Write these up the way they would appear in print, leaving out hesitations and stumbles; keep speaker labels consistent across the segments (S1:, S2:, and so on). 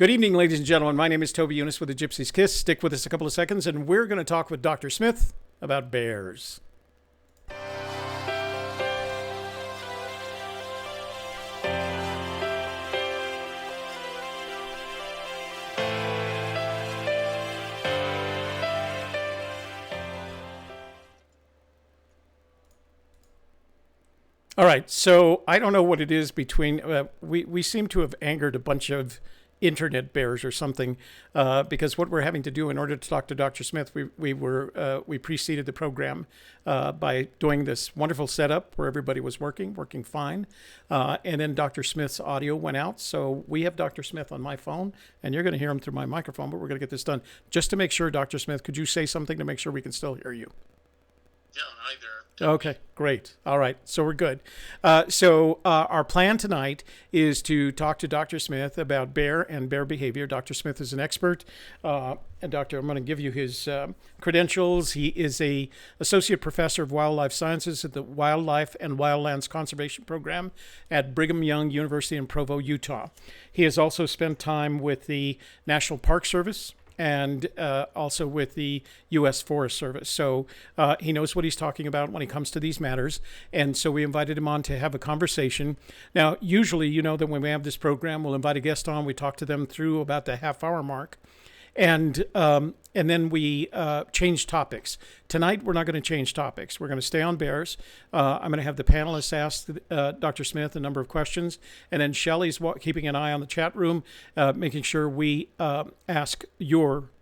S1: Good evening, ladies and gentlemen. My name is Toby Eunice with the Gypsy Kiss. Stick with us a couple of seconds, and we're going to talk with Dr. Smith about bears. All right, so I don't know what it is between. We seem to have angered a bunch of internet bears or something, because what we're having to do in order to talk to Dr. Smith, we preceded the program by doing this wonderful setup where everybody was working fine, and then Dr. Smith's audio went out. So we have Dr. Smith on my phone, and you're going to hear him through my microphone. But we're going to get this done just to make sure. Dr. Smith, could you say something to make sure we can still hear you?
S2: Yeah, hi there.
S1: Okay, great. All right, so we're good. Our plan tonight is to talk to Dr. Smith about bear and bear behavior. Dr. Smith is an expert. And Doctor, I'm going to give you his credentials. He is a associate professor of wildlife sciences at the Wildlife and Wildlands Conservation Program at Brigham Young University in Provo, Utah. He has also spent time with the National Park Service and also with the U.S. Forest Service. So he knows what he's talking about when he comes to these matters. And so we invited him on to have a conversation. Now, usually, you know that when we have this program, we'll invite a guest on. We talk to them through about the half-hour mark. And then we change topics. Tonight, we're not going to change topics. We're going to stay on bears. I'm going to have the panelists ask Dr. Smith a number of questions. And then Shelley's keeping an eye on the chat room, making sure we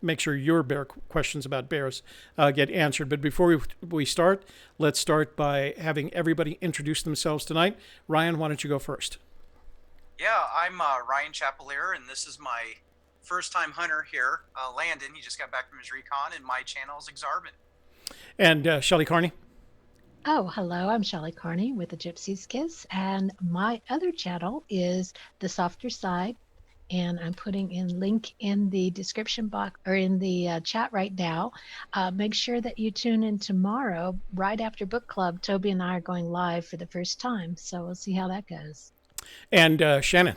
S1: make sure your bear questions about bears get answered. But before we start, let's start by having everybody introduce themselves tonight. Ryan, why don't you go first?
S3: Yeah, I'm Ryan Chapelier, and this is my first-time hunter here. Landon, he just got back from his recon, and my channel is Exarban.
S1: And Shelley Carney.
S4: Oh, hello. I'm Shelley Carney with the Gypsy Kiss, and my other channel is The Softer Side, and I'm putting in link in the description box or in the chat right now. Make sure that you tune in tomorrow right after book club. Toby and I are going live for the first time, so we'll see how that goes.
S1: And Shannon.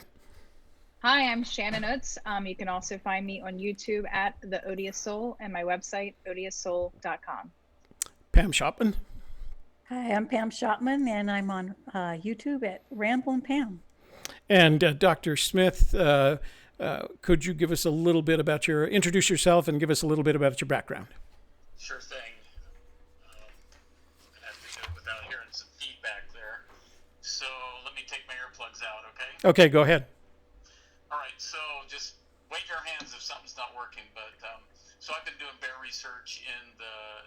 S5: Hi, I'm Shannon Oates. You can also find me on YouTube at The Odious Soul and my website, odioussoul.com.
S1: Pam Shopman.
S6: Hi, I'm Pam Shopman, and I'm on YouTube at Ramblin' Pam.
S1: And Dr. Smith, could you give us a little bit about introduce yourself and give us a little bit about your background?
S2: Sure thing. I'm going to have to do it without hearing some feedback there. So let me take my earplugs out, okay?
S1: Okay, go ahead.
S2: All right, so just wave your hands if something's not working. But so I've been doing bear research in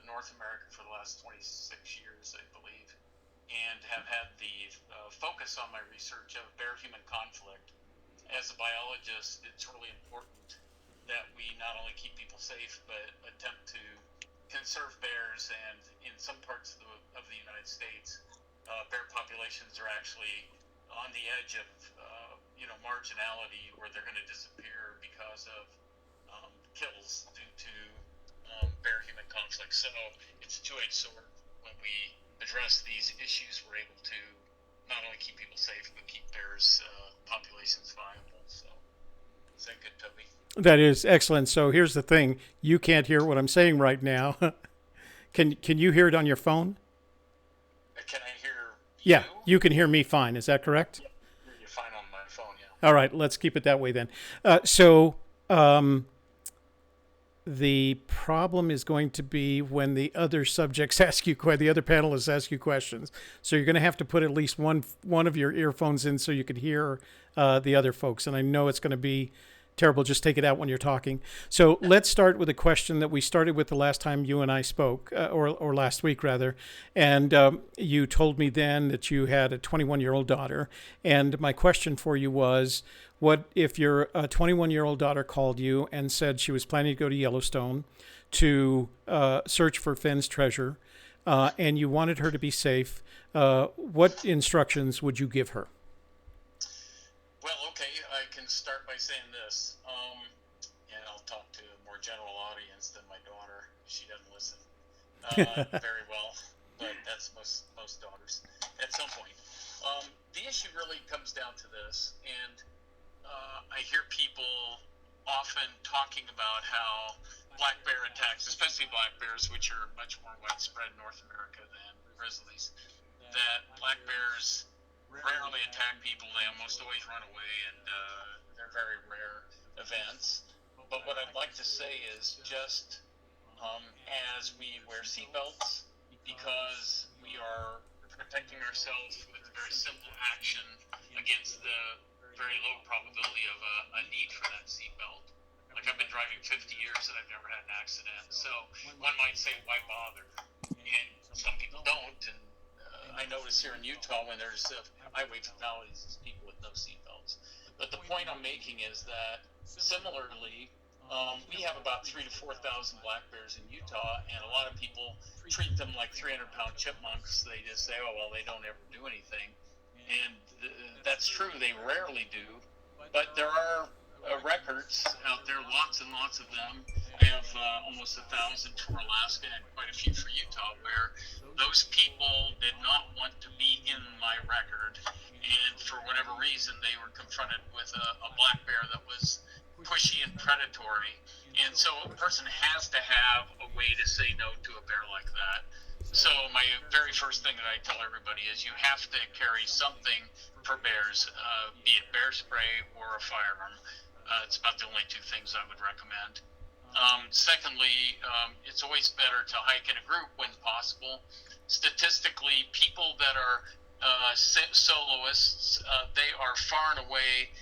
S2: North America for the last 26 years, I believe, and have had the focus on my research of bear-human conflict. As a biologist, it's really important that we not only keep people safe, but attempt to conserve bears. And in some parts of the United States, bear populations are actually on the edge of marginality, where they're going to disappear because of kills due to bear-human conflict. So it's a two-edged sword. When we address these issues, we're able to not only keep people safe, but keep bears' populations viable. So is that good, Toby?
S1: That is excellent. So here's the thing. You can't hear what I'm saying right now. Can you hear it on your phone?
S2: Can I hear you?
S1: Yeah, you can hear me fine. Is that correct?
S2: Yeah. You're fine on my phone, yeah.
S1: All right, let's keep it that way then. The problem is going to be when the other subjects the other panelists ask you questions. So you're going to have to put at least one of your earphones in so you can hear the other folks. And I know it's going to be terrible. Just take it out when you're talking. So let's start with a question that we started with the last time you and I spoke, or last week rather. And you told me then that you had a 21-year-old daughter. And my question for you was, what if your 21-year-old daughter called you and said she was planning to go to Yellowstone to search for Fenn's treasure, and you wanted her to be safe? What instructions would you give her?
S2: Well, okay, I can start by saying this, and I'll talk to a more general audience than my daughter. She doesn't listen very well, but that's most daughters at some point. The issue really comes down to this, and I hear people often talking about how black bear attacks, especially black bears, which are much more widespread in North America than grizzlies, that black bears rarely attack people. They almost always run away, and they're very rare events. But what I'd like to say is just as we wear seatbelts, because we are protecting ourselves with a very simple action against the very low probability of a need for that seatbelt. Like, I've been driving 50 years and I've never had an accident. So one might say, why bother? And some people don't. And I notice here in Utah when there's highway fatalities, it's people with no seatbelts. But the point I'm making is that similarly, we have about 3,000 to 4,000 black bears in Utah, and a lot of people treat them like 300-pound chipmunks. They just say, oh, well, they don't ever do anything. And that's true, they rarely do. But there are records out there, lots and lots of them. I have almost 1,000 for Alaska and quite a few for Utah, where those people did not want to be in my record. And for whatever reason, they were confronted with a black bear that was pushy and predatory. And so a person has to have a way to say no to a bear like that. So my very first thing that I tell everybody is you have to carry something for bears, be it bear spray or a firearm. It's about the only two things I would recommend. Secondly, it's always better to hike in a group when possible. Statistically, people that are soloists, they are far and away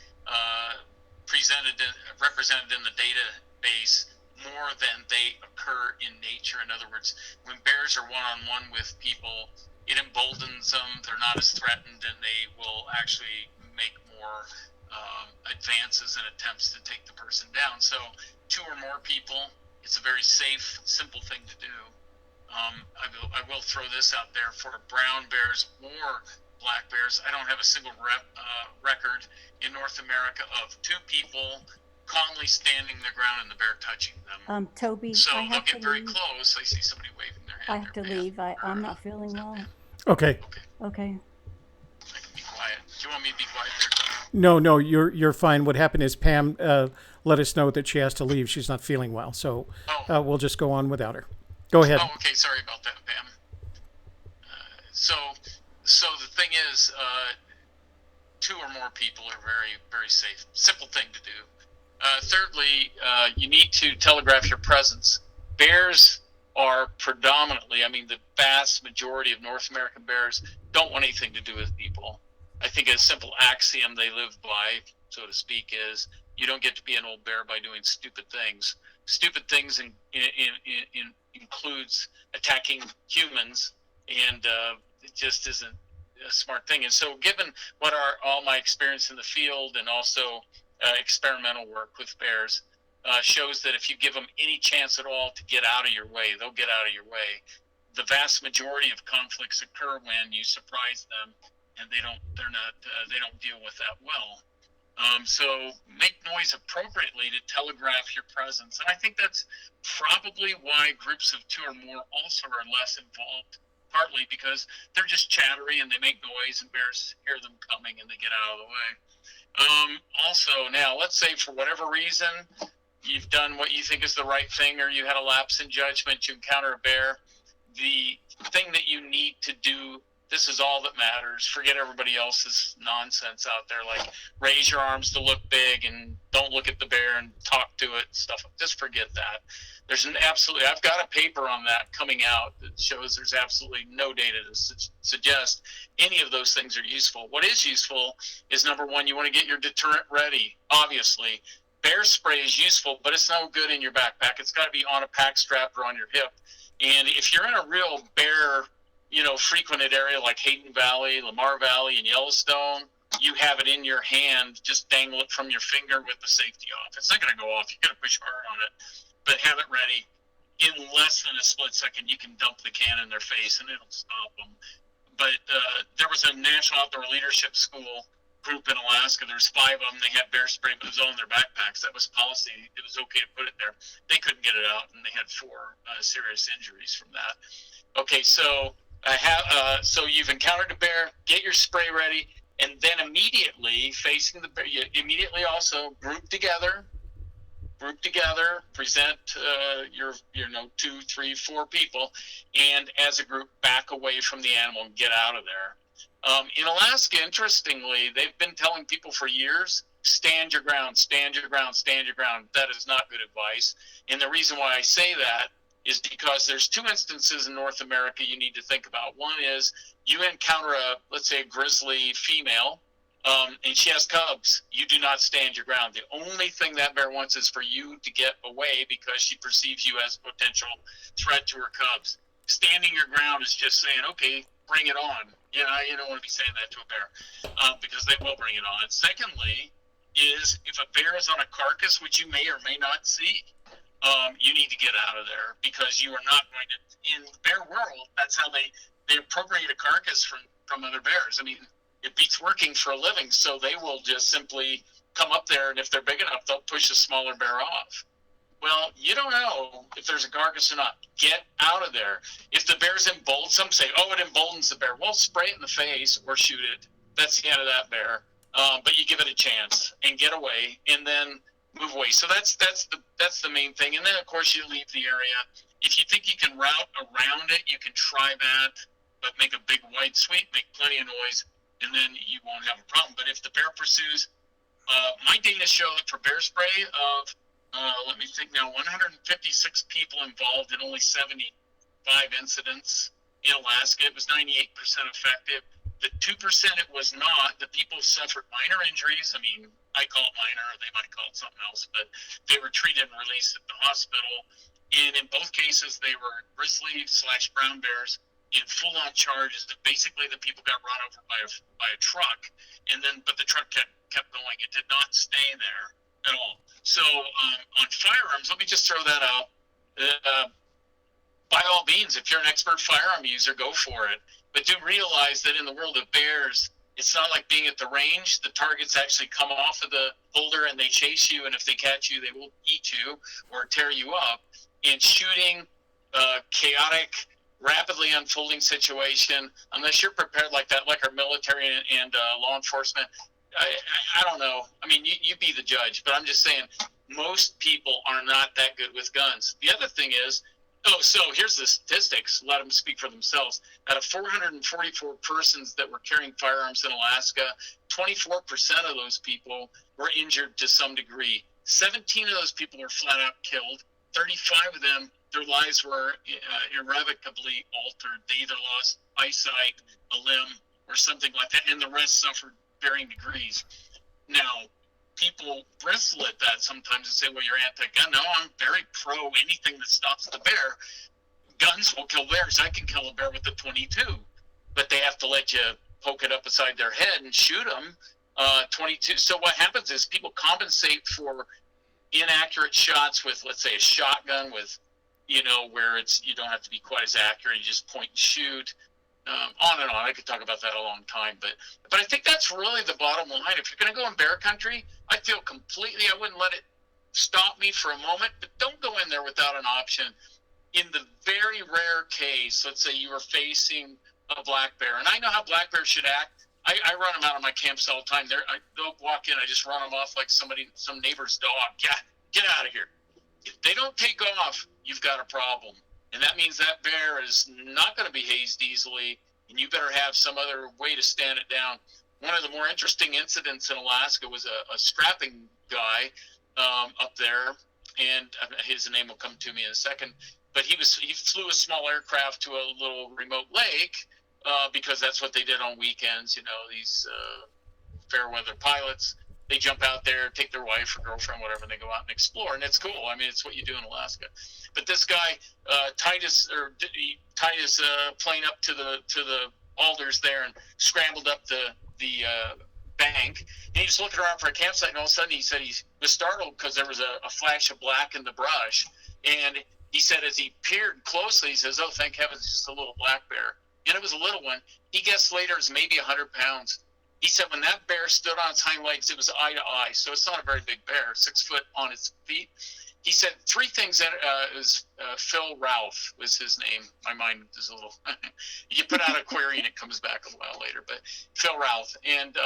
S2: represented in the database more than they occur in nature. In other words, when bears are one-on-one with people, it emboldens them. They're not as threatened, and they will actually make more advances and attempts to take the person down. So 2 or more people, it's a very safe, simple thing to do. I will throw this out there for brown bears or black bears. I don't have a single record in North America of 2 people calmly standing the ground and the bear touching them.
S6: Toby,
S2: So
S6: I
S2: they'll
S6: have
S2: get
S6: to
S2: very
S6: leave.
S2: close. I see somebody waving their hand.
S6: I have to
S2: there,
S6: leave. I'm not feeling well.
S1: Okay.
S6: Okay.
S2: I can be quiet. Do you want me to be quiet there?
S1: No, you're fine. What happened is Pam let us know that she has to leave. She's not feeling well, so we'll just go on without her. Go ahead.
S2: Oh, okay. Sorry about that, Pam. So the thing is, 2 or more people are very, very safe. Simple thing to do. Thirdly, you need to telegraph your presence. Bears are predominantly, the vast majority of North American bears don't want anything to do with people. I think a simple axiom they live by, so to speak, is you don't get to be an old bear by doing stupid things. Stupid things includes attacking humans, and it just isn't a smart thing. And so given what are all my experience in the field and also experimental work with bears, shows that if you give them any chance at all to get out of your way, they'll get out of your way. The vast majority of conflicts occur when you surprise them and they don't deal with that well. So make noise appropriately to telegraph your presence. And I think that's probably why groups of 2 or more also are less involved, partly because they're just chattery and they make noise and bears hear them coming and they get out of the way. Also, now, let's say for whatever reason, you've done what you think is the right thing, or you had a lapse in judgment, you encounter a bear. The thing that you need to do, this is all that matters. Forget everybody else's nonsense out there, like raise your arms to look big and don't look at the bear and talk to it, stuff. Just forget that. I've got a paper on that coming out that shows there's absolutely no data to suggest any of those things are useful. What is useful is, number one, you want to get your deterrent ready. Obviously, bear spray is useful, but it's no good in your backpack. It's got to be on a pack strap or on your hip. And if you're in a real bear, frequented area like Hayden Valley, Lamar Valley, and Yellowstone, you have it in your hand, just dangle it from your finger with the safety off. It's not going to go off. You got to push hard on it, but have it ready. In less than a split second, you can dump the can in their face and it'll stop them. But there was a National Outdoor Leadership School group in Alaska. There's 5 of them. They had bear spray, but it was all in their backpacks. That was policy. It was okay to put it there. They couldn't get it out, and they had 4 serious injuries from that. Okay, so so you've encountered a bear. Get your spray ready, and then immediately facing the bear. You immediately also group together, together, present your 2, 3, 4 people, and as a group back away from the animal and get out of there. In Alaska, interestingly, they've been telling people for years, stand your ground, stand your ground, stand your ground. That is not good advice. And the reason why I say that is because there's 2 instances in North America you need to think about. One is you encounter let's say a grizzly female, and she has cubs. You do not stand your ground. The only thing that bear wants is for you to get away because she perceives you as a potential threat to her cubs. Standing your ground is just saying, okay, bring it on. You don't want to be saying that to a bear because they will bring it on. And secondly is if a bear is on a carcass, which you may or may not see, you need to get out of there because you are not going to, in the bear world, that's how they appropriate a carcass from other bears. I mean, it beats working for a living, so they will just simply come up there, and if they're big enough, they'll push a smaller bear off. Well, you don't know if there's a carcass or not. Get out of there. If the bear's emboldened, some say, oh, it emboldens the bear. Well, spray it in the face or shoot it. That's the end of that bear. But you give it a chance and get away, and then move away. So that's the main thing. And then, of course, you leave the area. If you think you can route around it, you can try that, but make a big wide sweep, make plenty of noise, and then you won't have a problem. But if the bear pursues, my data show that for bear spray of, let me think now, 156 people involved in only 75 incidents in Alaska. It was 98% effective. The 2% it was not, the people suffered minor injuries. I mean, I call it minor, they might call it something else, but they were treated and released at the hospital. And in both cases, they were grizzly/brown bears in full-on charges. Basically, the people got run over by a truck, but the truck kept going. It did not stay there at all. So on firearms, let me just throw that out. By all means, if you're an expert firearm user, go for it. But do realize that in the world of bears, it's not like being at the range. The targets actually come off of the holder and they chase you, and if they catch you, they will eat you or tear you up. And shooting, chaotic, rapidly unfolding situation, unless you're prepared like that, like our military and law enforcement, I don't know. I mean, you be the judge, but I'm just saying most people are not that good with guns. The other thing is, so here's the statistics. Let them speak for themselves. Out of 444 persons that were carrying firearms in Alaska, 24% of those people were injured to some degree. 17 of those people were flat out killed. 35 of them, their lives were irrevocably altered. They either lost eyesight, a limb, or something like that, and the rest suffered varying degrees. Now, people bristle at that sometimes and say, well, you're anti-gun. No, I'm very pro anything that stops the bear. Guns will kill bears. I can kill a bear with a .22, but they have to let you poke it up beside their head and shoot them. 22. So what happens is people compensate for inaccurate shots with, let's say, a shotgun with, where you don't have to be quite as accurate. You just point and shoot. On and on. I could talk about that a long time, but I think that's really the bottom line. If you're going to go in bear country, I feel completely, I wouldn't let it stop me for a moment, but don't go in there without an option. In the very rare case, let's say you are facing a black bear, and I know how black bears should act. I run them out of my camps all the time. They'll walk in, I just run them off like some neighbor's dog. Get out of here. If they don't take off, you've got a problem. And that means that bear is not going to be hazed easily, and you better have some other way to stand it down. One of the more interesting incidents in Alaska was a strapping guy up there, and his name will come to me in a second. But he flew a small aircraft to a little remote lake because that's what they did on weekends. These fair weather pilots. They jump out there, take their wife or girlfriend, whatever, and they go out and explore, and it's cool. I mean, it's what you do in Alaska. But this guy tied his plane up to the alders there and scrambled up the bank. And he was looking around for a campsite, and all of a sudden he said he was startled because there was a flash of black in the brush. And he said as he peered closely, he says, "Oh, thank heavens, it's just a little black bear." And it was a little one. He guessed later it was maybe 100 pounds. He said when that bear stood on its hind legs, it was eye to eye. So it's not a very big bear, 6 foot on its feet. He said 3 things. Phil Ralph was his name. My mind is a little. You put out a query and it comes back a while later. But Phil Ralph. And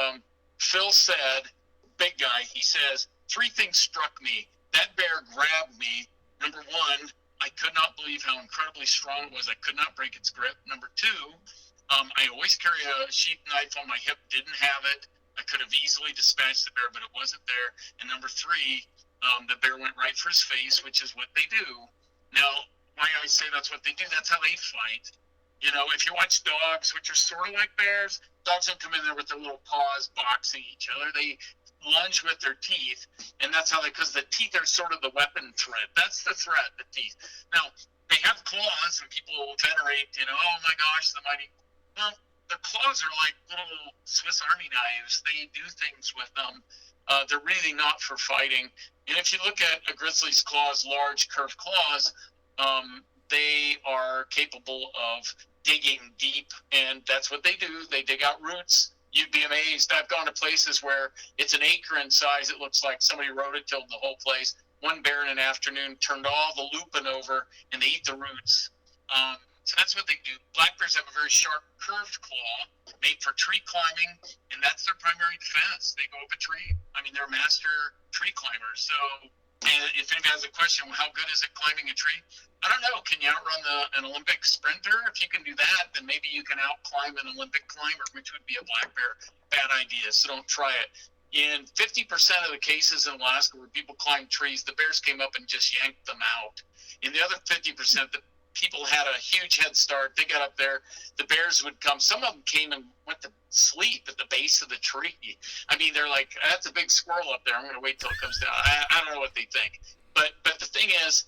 S2: Phil said, big guy, he says, 3 things struck me. That bear grabbed me. Number one, I could not believe how incredibly strong it was. I could not break its grip. Number two, I always carry a sheath knife on my hip, didn't have it. I could have easily dispatched the bear, but it wasn't there. And number three, the bear went right for his face, which is what they do. Now, why I say that's what they do, that's how they fight. You know, if you watch dogs, which are sort of like bears, dogs don't come in there with their little paws boxing each other. They lunge with their teeth, and that's how because the teeth are sort of the weapon threat. That's the threat, the teeth. Now, they have claws, and people venerate, oh my gosh, the mighty. Well, the claws are like little Swiss Army knives. They do things with them. They're really not for fighting. And if you look at a grizzly's claws, large curved claws, they are capable of digging deep, and that's what they do. They dig out roots. You'd be amazed. I've gone to places where it's an acre in size. It looks like somebody rototilled the whole place. One bear in an afternoon turned all the lupin over, and they eat the roots. So that's what they do. Black bears have a very sharp, curved claw made for tree climbing, and that's their primary defense. They go up a tree. I mean, they're master tree climbers. So, and if anybody has a question, how good is it climbing a tree? I don't know. Can you outrun an Olympic sprinter? If you can do that, then maybe you can outclimb an Olympic climber, which would be a black bear. Bad idea, so don't try it. In 50% of the cases in Alaska where people climbed trees, the bears came up and just yanked them out. In the other 50%, the people had a huge head start. They got up there. The bears would come. Some of them came and went to sleep at the base of the tree. I mean, they're like, that's a big squirrel up there. I'm going to wait till it comes down. I don't know what they think. But the thing is,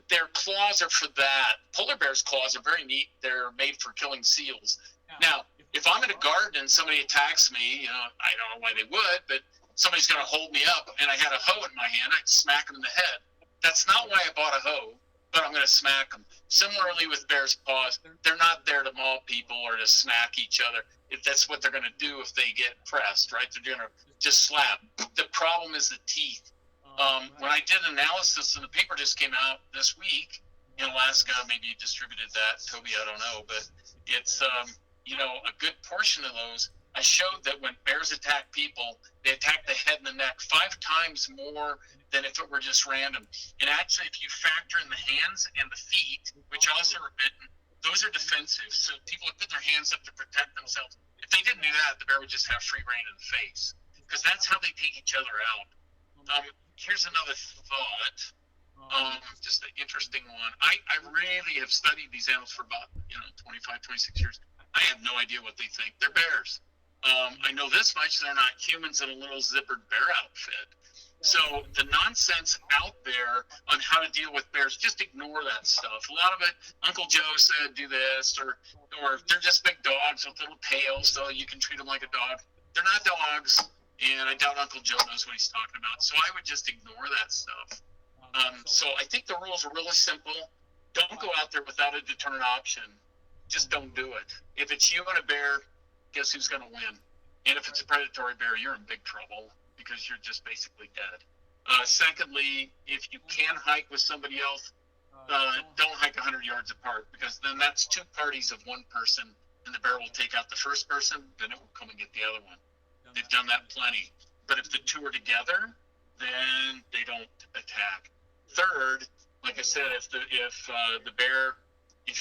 S2: their claws are for that. Polar bears' claws are very neat. They're made for killing seals. Now, if I'm in a garden and somebody attacks me, I don't know why they would, but somebody's going to hold me up and I had a hoe in my hand, I'd smack them in the head. That's not why I bought a hoe, but I'm going to smack them. Similarly with bears' paws, they're not there to maul people or to smack each other. If that's what they're going to do if they get pressed, right? They're going to just slap. The problem is the teeth. When I did analysis, and the paper just came out this week in Alaska, maybe you distributed that, Toby, I don't know, but it's, a good portion of those, I showed that when bears attack people, they attack the head and the neck 5 times more than if it were just random. And actually, if you factor in the hands and the feet, which also are bitten, those are defensive. So people would put their hands up to protect themselves. If they didn't do that, the bear would just have free rein in the face, because that's how they take each other out. Here's another thought, just an interesting one. I really have studied these animals for about 25, 26 years. I have no idea what they think. They're bears. I know this much: they're not humans in a little zippered bear outfit. So the nonsense out there on how to deal with bears, just ignore that stuff. A lot of it, Uncle Joe said do this, or they're just big dogs with little tails, so you can treat them like a dog. They're not dogs. And I doubt Uncle Joe knows what he's talking about. So I would just ignore that stuff. So I think the rules are really simple. Don't go out there without a deterrent option. Just don't do it. If it's you and a bear, guess who's going to win? And if it's a predatory bear, you're in big trouble because you're just basically dead. Secondly, if you can hike with somebody else, don't hike 100 yards apart, because then that's 2 parties of 1 person, and the bear will take out the first person, then it will come and get the other one. They've done that plenty. But if the 2 are together, then they don't attack. Third, like I said, if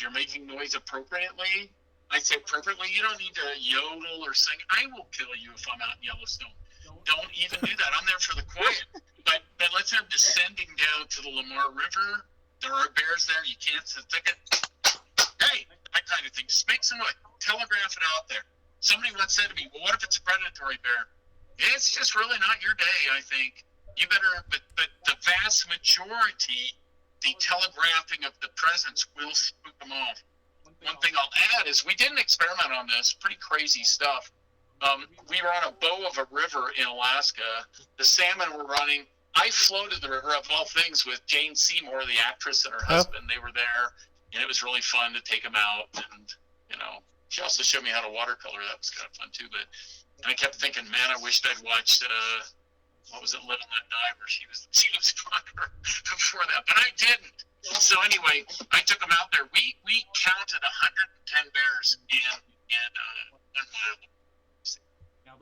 S2: you're making noise appropriately, I say appropriately, you don't need to yodel or sing. I will kill you if I'm out in Yellowstone. Don't even do that. I'm there for the quiet. But let's say I'm descending down to the Lamar River. There are bears there. You can't sit thicket. Hey, that kind of thing. Just make some noise. Telegraph it out there. Somebody once said to me, well, what if it's a predatory bear? It's just really not your day, I think. You better, but the vast majority, the telegraphing of the presence will spook them off. One thing I'll add is we did an experiment on this, pretty crazy stuff. We were on a bow of a river in Alaska. The salmon were running. I floated the river, of all things, with Jane Seymour, the actress, and her husband. They were there, and it was really fun to take them out, and, she also showed me how to watercolor. That was kind of fun too. And I kept thinking, man, I wished I'd watched what was it, Live and Let Die, where she was stronger before that, but I didn't. So anyway, I took them out there. We counted 110 bears in 1 mile.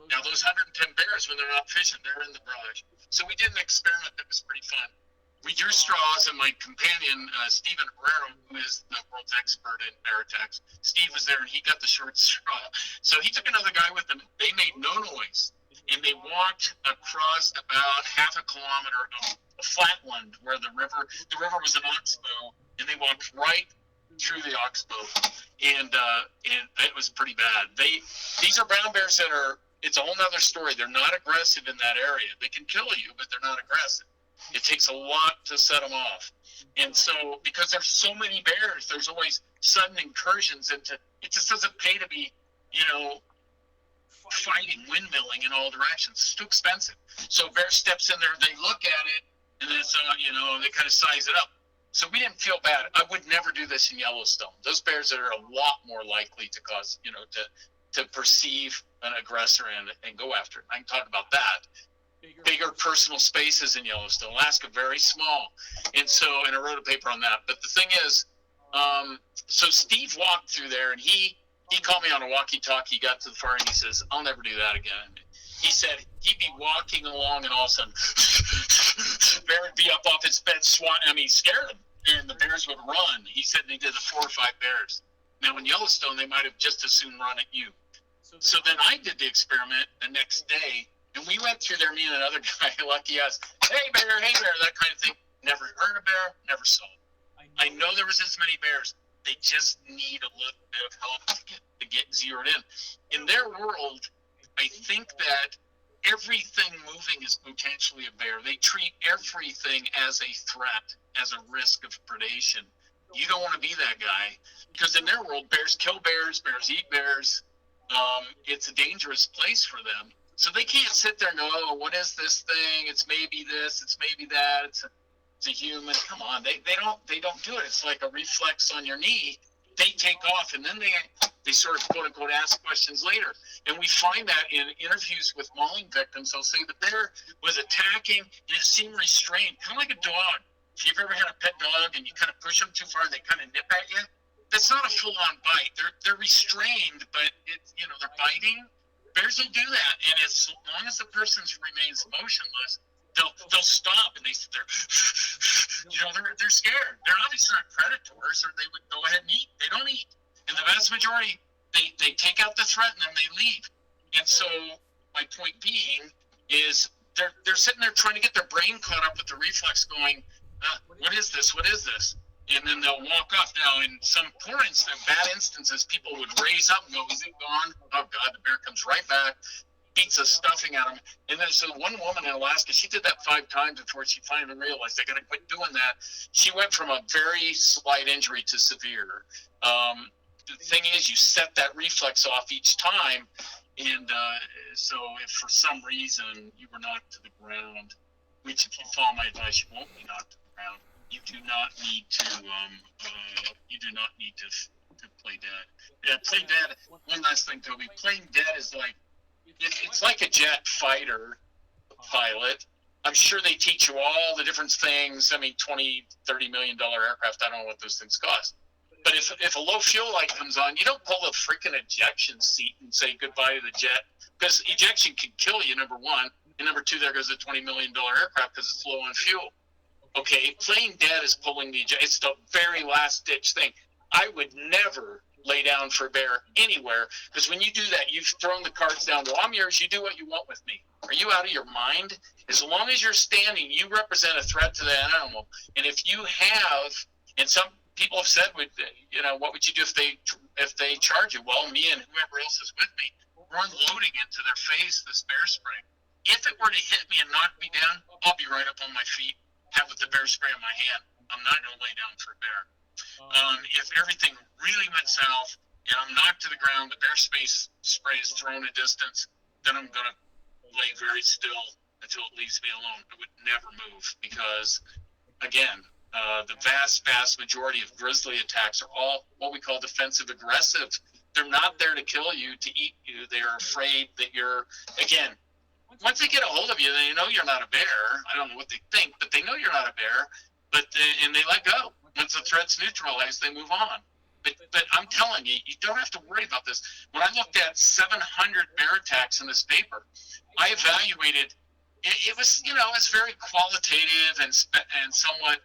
S2: Now those 110 bears, when they're not fishing, they're in the brush. So we did an experiment that was pretty fun. we drew straws, and my companion, Stephen Herrera, who is the world's expert in bear attacks, Steve was there, and he got the short straw. So he took another guy with him. They made no noise, and they walked across about half a kilometer of flatland where the river was an oxbow, and they walked right through the oxbow, and it was pretty bad. These are brown bears that are. It's a whole nother story. They're not aggressive in that area. They can kill you, but they're not aggressive. It takes a lot to set them off. And so, because there's so many bears, there's always sudden incursions into. It just doesn't pay to be, fighting, windmilling in all directions. It's too expensive. So bear steps in there, they look at it, and then it's, they kind of size it up. So we didn't feel bad. I would never do this in Yellowstone. Those bears are a lot more likely to cause, to perceive an aggressor and go after it. I can talk about that. Bigger personal spaces in Yellowstone. Alaska, very small. And I wrote a paper on that. But the thing is, so Steve walked through there, and he called me on a walkie-talkie, got to the far end, he says, I'll never do that again. He said he'd be walking along, and all of a sudden, bear would be up off its bed, scared him, and the bears would run. He said they did 4 or 5 bears. Now, in Yellowstone, they might have just as soon run at you. So then I did the experiment the next day, and we went through there, me and another guy, lucky us, hey bear, that kind of thing. Never heard a bear, never saw it. I know there was this many bears. They just need a little bit of help to get zeroed in. In their world, I think that everything moving is potentially a bear. They treat everything as a threat, as a risk of predation. You don't want to be that guy, because in their world, bears kill bears, bears eat bears. It's a dangerous place for them. So they can't sit there and go, oh, what is this thing? It's maybe this, it's maybe that, it's a human. Come on, they don't do it. It's like a reflex on your knee. They take off, and then they sort of quote unquote ask questions later. And we find that in interviews with mauling victims, they'll say the bear was attacking and it seemed restrained, kind of like a dog. If you've ever had a pet dog and you kind of push them too far and they kind of nip at you, that's not a full-on bite. They're restrained, but they're biting. Bears will do that, and as long as the person remains motionless, they'll stop and they sit there. They're scared. They're obviously not predators, or they would go ahead and eat. They don't eat, and the vast majority they take out the threat and then they leave. And so my point being is they're sitting there trying to get their brain caught up with the reflex, going, what is this? What is this? And then they'll walk off. Now, in some poor bad instances, people would raise up and go, is it gone? Oh, God, the bear comes right back, beats the stuffing out of him. And then so one woman in Alaska, she did that 5 times before she finally realized, I got to quit doing that. She went from a very slight injury to severe. The thing is, you set that reflex off each time. And so if for some reason you were knocked to the ground, which if you follow my advice, you won't be knocked to the ground, you do not need to play dead. Yeah, play dead. One last thing, Toby. Playing dead is like it's like a jet fighter pilot. I'm sure they teach you all the different things. I mean, $20-30 million aircraft. I don't know what those things cost. But if a low fuel light comes on, you don't pull the freaking ejection seat and say goodbye to the jet, because ejection can kill you, number one, and number two, there goes a $20 million aircraft because it's low on fuel. Okay, playing dead is pulling the ejection. It's the very last ditch thing. I would never lay down for a bear anywhere, because when you do that, you've thrown the cards down. Well, I'm yours. You do what you want with me. Are you out of your mind? As long as you're standing, you represent a threat to that animal. And if you have, and some people have said, what would you do if they charge you? Well, me and whoever else is with me, we're unloading into their face this bear spray. If it were to hit me and knock me down, I'll be right up on my feet, have with the bear spray in my hand. I'm not going to lay down for a bear. If everything really went south and I'm knocked to the ground, the bear spray is thrown a distance, then I'm going to lay very still until it leaves me alone. I would never move, because, again, the vast majority of grizzly attacks are all what we call defensive aggressive. They're not there to kill you, to eat you. They're afraid that you're, again, once they get a hold of you, they know you're not a bear. I don't know what they think, but they know you're not a bear. And they let go. Once the threat's neutralized, they move on. But I'm telling you, you don't have to worry about this. When I looked at 700 bear attacks in this paper, I evaluated it was, it's very qualitative and somewhat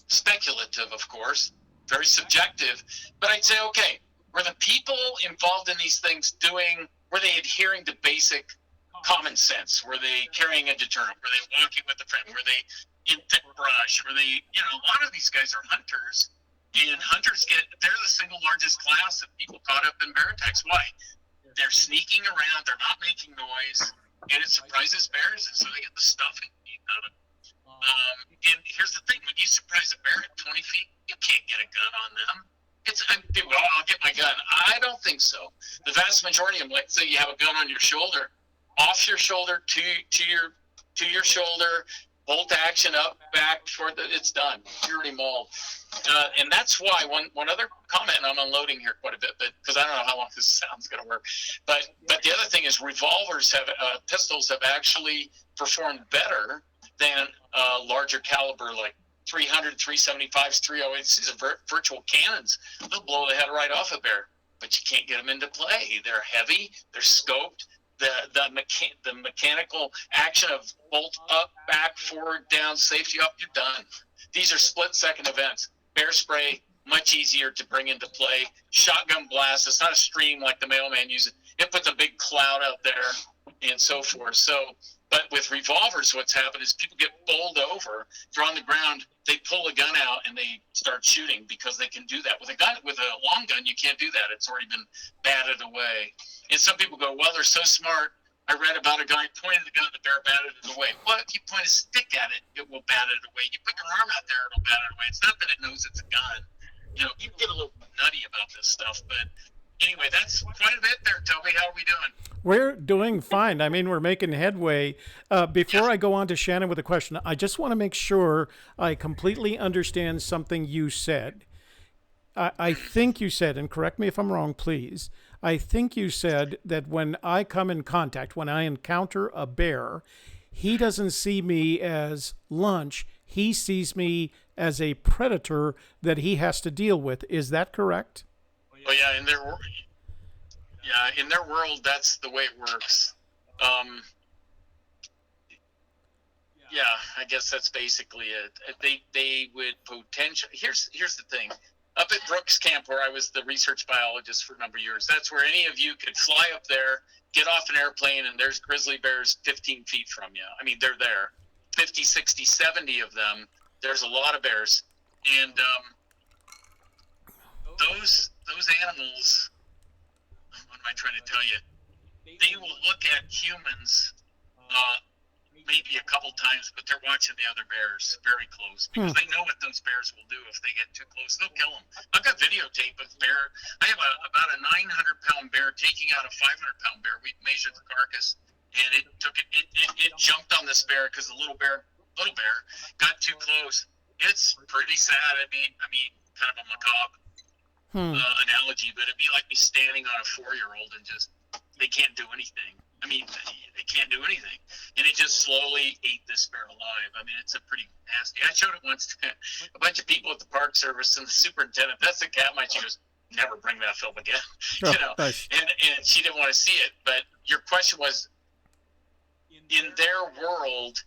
S2: speculative, of course, very subjective. But I'd say, okay, were the people involved in these things were they adhering to basic common sense? Were they carrying a deterrent? Were they walking with a friend? Were they in thick brush? Were they, a lot of these guys are hunters, and hunters they're the single largest class of people caught up in bear attacks. Why? They're sneaking around, they're not making noise, and it surprises bears, and so they get the stuffing out of it. And here's the thing, when you surprise a bear at 20 feet, you can't get a gun on them. People go, I'll get my gun. I don't think so. The vast majority of them, like say you have a gun on your shoulder, off your shoulder to your shoulder, bolt action up, back, before it's done. You're already mauled. And that's why one other comment, and I'm unloading here quite a bit, but because I don't know how long this sound's going to work. But the other thing is pistols have actually performed better than larger caliber, like 300, 375s, 308s. These are virtual cannons. They'll blow the head right off a bear, but you can't get them into play. They're heavy. They're scoped. The mechanical action of bolt up, back, forward, down, safety up, you're done. These are split-second events. Bear spray, much easier to bring into play. Shotgun blast, it's not a stream like the mailman uses. It puts a big cloud out there and so forth. But with revolvers, what's happened is people get bowled over. They're on the ground. They pull a gun out and they start shooting because they can do that. With a long gun, you can't do that. It's already been batted away. And some people go, well, they're so smart. I read about a guy pointed the gun at the bear, batted it away. Well, if you point a stick at it, it will bat it away. You put your arm out there, it'll bat it away. It's not that it knows it's a gun. You get a little nutty about this stuff, but anyway, that's quite a bit there, Toby. How are we doing?
S1: We're doing fine. I mean, we're making headway. Before I go on to Shannon with a question, I just want to make sure I completely understand something you said. I think you said, and correct me if I'm wrong, please. I think you said that when I come in contact, when I encounter a bear, he doesn't see me as lunch. He sees me as a predator that he has to deal with. Is that correct?
S2: Well, yeah, in their world, that's the way it works. Yeah, I guess that's basically it. They would potentially. Here's the thing. Up at Brooks Camp, where I was the research biologist for a number of years, that's where any of you could fly up there, get off an airplane, and there's grizzly bears 15 feet from you. I mean, they're there. 50, 60, 70 of them. There's a lot of bears. And those animals, what am I trying to tell you? They will look at humans maybe a couple times, but they're watching the other bears very close because they know what those bears will do if they get too close. They'll kill them. I've got videotape of bear. I have about a 900-pound bear taking out a 500-pound bear. We measured the carcass, and it jumped on this bear because the little bear got too close. It's pretty sad. I mean, kind of a macabre analogy, but it'd be like me standing on a 4-year-old and just they can't do anything. I mean, they can't do anything. And it just slowly ate this bear alive. I mean, it's a pretty nasty. I showed it once to a bunch of people at the Park Service, and the superintendent, that's the cat mine, she goes, never bring that film again.
S1: Nice.
S2: And she didn't want to see it. But your question was, in their world,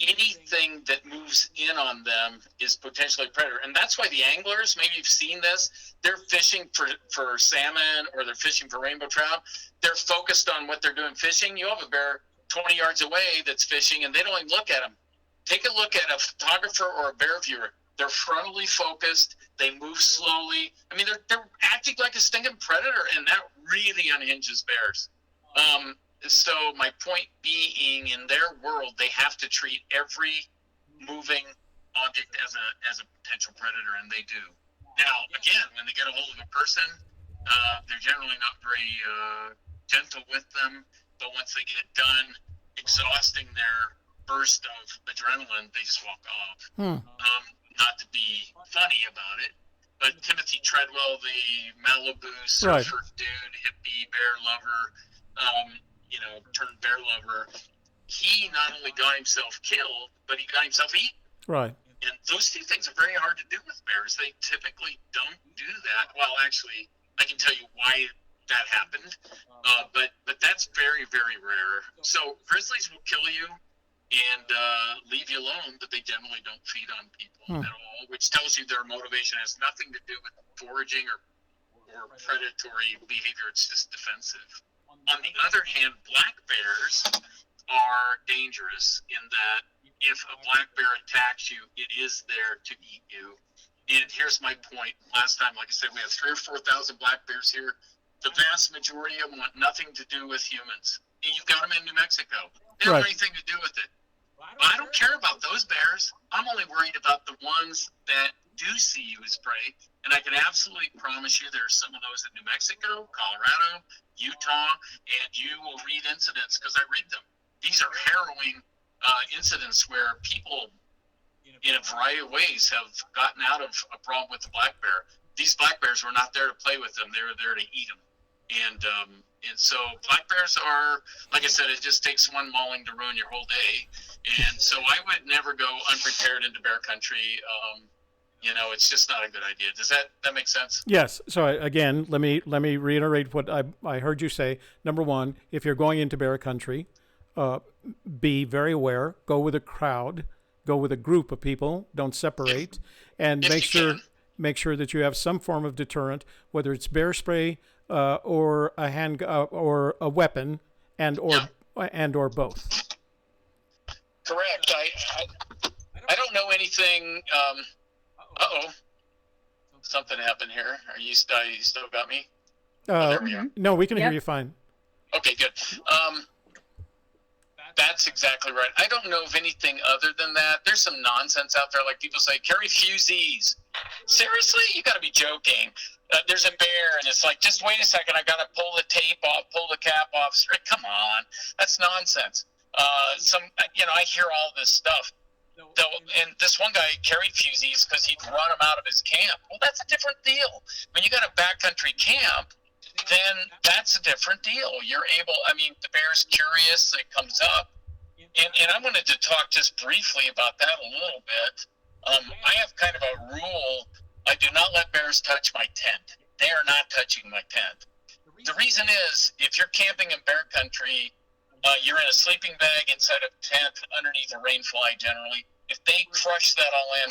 S2: anything that moves in on them is potentially a predator. And that's why the anglers, maybe you've seen this, they're fishing for salmon or they're fishing for rainbow trout. They're focused on what they're doing fishing. You have a bear 20 yards away that's fishing, and they don't even look at him. Take a look at a photographer or a bear viewer. They're frontally focused. They move slowly. I mean, they're acting like a stinking predator, and that really unhinges bears. So my point being, in their world, they have to treat every moving object as a potential predator, and they do. Now, again, when they get a hold of a person, they're generally not very gentle with them, but once they get done exhausting their burst of adrenaline, they just walk off. Not to be funny about it, but Timothy Treadwell, the Malibu surfer dude, hippie, bear lover, turned bear lover, he not only got himself killed, but he got himself eaten.
S1: Right.
S2: And those two things are very hard to do with bears. They typically don't do that. Well, actually, I can tell you why that happened, but that's very, very rare. So grizzlies will kill you and leave you alone, but they generally don't feed on people at all, which tells you their motivation has nothing to do with foraging or predatory behavior. It's just defensive. On the other hand, black bears are dangerous in that if a black bear attacks you, it is there to eat you. And here's my point. Last time, like I said, we have 3,000 or 4,000 black bears here. The vast majority of them want nothing to do with humans. And you've got them in New Mexico. They don't have anything to do with it. But I don't care about those bears. I'm only worried about the ones that do see you as prey. And I can absolutely promise you there's some of those in New Mexico, Colorado, Utah, and you will read incidents because I read them. These are harrowing incidents where people in a variety of ways have gotten out of a problem with the black bear. These black bears were not there to play with them. They were there to eat them. And so black bears are, like I said, it just takes one mauling to ruin your whole day. And so I would never go unprepared into bear country. It's just not a good idea. Does that make sense?
S1: Yes. So again, let me reiterate what I heard you say. Number one, if you're going into bear country, be very aware. Go with a crowd. Go with a group of people. Don't separate, and make sure that you have some form of deterrent, whether it's bear spray or a hand or a weapon, and or both.
S2: Correct. I don't know anything. Something happened here. Are you still got me? There we are.
S1: No, we can hear you fine.
S2: Okay, good. That's exactly right. I don't know of anything other than that. There's some nonsense out there, like people say, carry fusees. Seriously? You got to be joking. There's a bear, and it's like, just wait a second. I got to pull the tape off, pull the cap off. Come on, that's nonsense. I hear all this stuff. And this one guy carried fusees because he'd run them out of his camp. Well, that's a different deal. When you got a backcountry camp, then that's a different deal. You're able, the bear's curious, it comes up. And I wanted to talk just briefly about that a little bit. I have kind of a rule. I do not let bears touch my tent. They are not touching my tent. The reason is, if you're camping in bear country, you're in a sleeping bag inside a tent underneath a rain fly generally. If they crush that all in,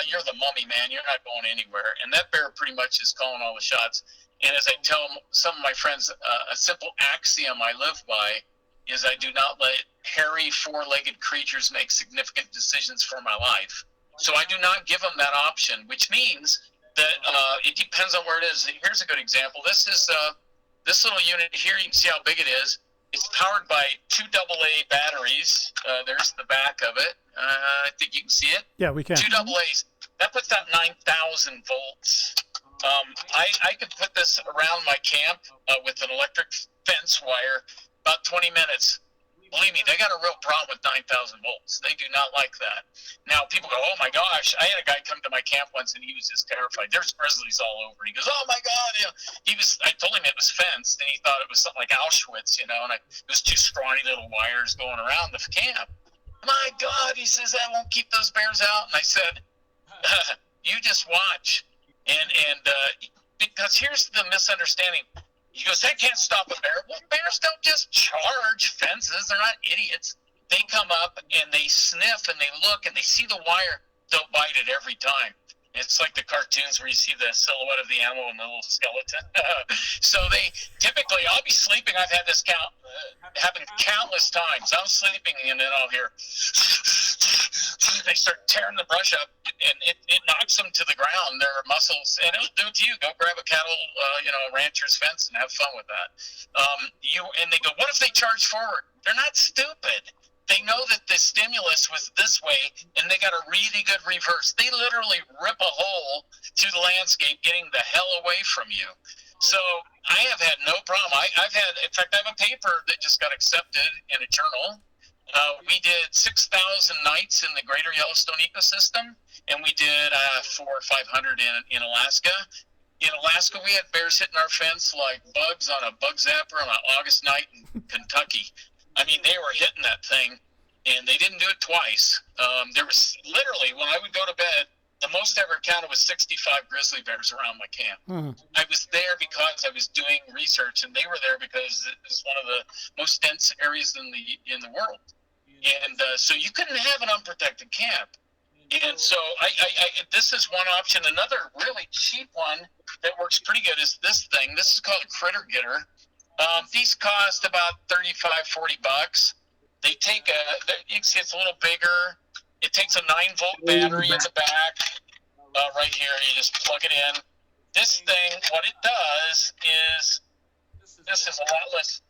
S2: you're the mummy, man. You're not going anywhere. And that bear pretty much is calling all the shots. And as I tell some of my friends, a simple axiom I live by is I do not let hairy, four-legged creatures make significant decisions for my life. So I do not give them that option, which means that it depends on where it is. Here's a good example. This is this little unit here. You can see how big it is. It's powered by 2 AA batteries. There's the back of it. I think you can see it.
S1: Yeah, we can.
S2: 2 AA's. That puts out 9,000 volts. I could put this around my camp with an electric fence wire about 20 minutes. Believe me, they got a real problem with 9,000 volts. They do not like that. Now, people go, oh my gosh, I had a guy come to my camp once and he was just terrified. There's grizzlies all over. He goes, oh my God. I told him it was fenced and he thought it was something like Auschwitz, and it was 2 scrawny little wires going around the camp. My God, he says, that won't keep those bears out. And I said, you just watch. And because here's the misunderstanding. He goes, that can't stop a bear. Well, bears don't just charge fences. They're not idiots. They come up and they sniff and they look and they see the wire. They'll bite it every time. It's like the cartoons where you see the silhouette of the animal and the little skeleton. So they typically, I'll be sleeping. I've had this happen countless times. I'm sleeping and then I'll hear, they start tearing the brush up and it knocks them to the ground. Their muscles, and it'll do it to you. Go grab a cattle, rancher's fence and have fun with that. And they go, what if they charge forward? They're not stupid. They know that the stimulus was this way, and they got a really good reverse. They literally rip a hole through the landscape, getting the hell away from you. So I have had no problem. I've had, in fact, I have a paper that just got accepted in a journal. We did 6,000 nights in the greater Yellowstone ecosystem, and we did 400 or 500 in Alaska. In Alaska, we had bears hitting our fence like bugs on a bug zapper on an August night in Kentucky. They were hitting that thing, and they didn't do it twice. There was literally, when I would go to bed, the most I ever counted was 65 grizzly bears around my camp. I was there because I was doing research, and they were there because it was one of the most dense areas in the world. And so you couldn't have an unprotected camp. And so this is one option. Another really cheap one that works pretty good is this thing. This is called a critter getter. These cost about $35-$40. They take you can see it's a little bigger. It takes a 9-volt battery in the back. Right here, you just plug it in. This thing, what it does is, this is a lot less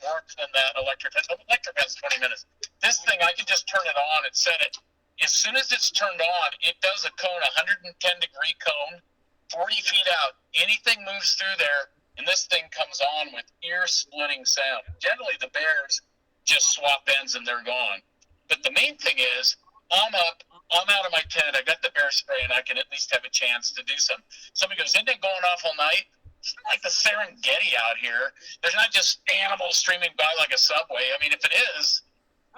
S2: work than that electric. The electric has 20 minutes. This thing, I can just turn it on and set it. As soon as it's turned on, it does a cone, 110-degree cone, 40 feet out. Anything moves through there, and this thing comes on with ear-splitting sound. Generally, the bears just swap ends and they're gone. But the main thing is, I'm out of my tent, I got the bear spray, and I can at least have a chance to do something. Somebody goes, isn't it going off all night? It's not like the Serengeti out here. There's not just animals streaming by like a subway. I mean, if it is,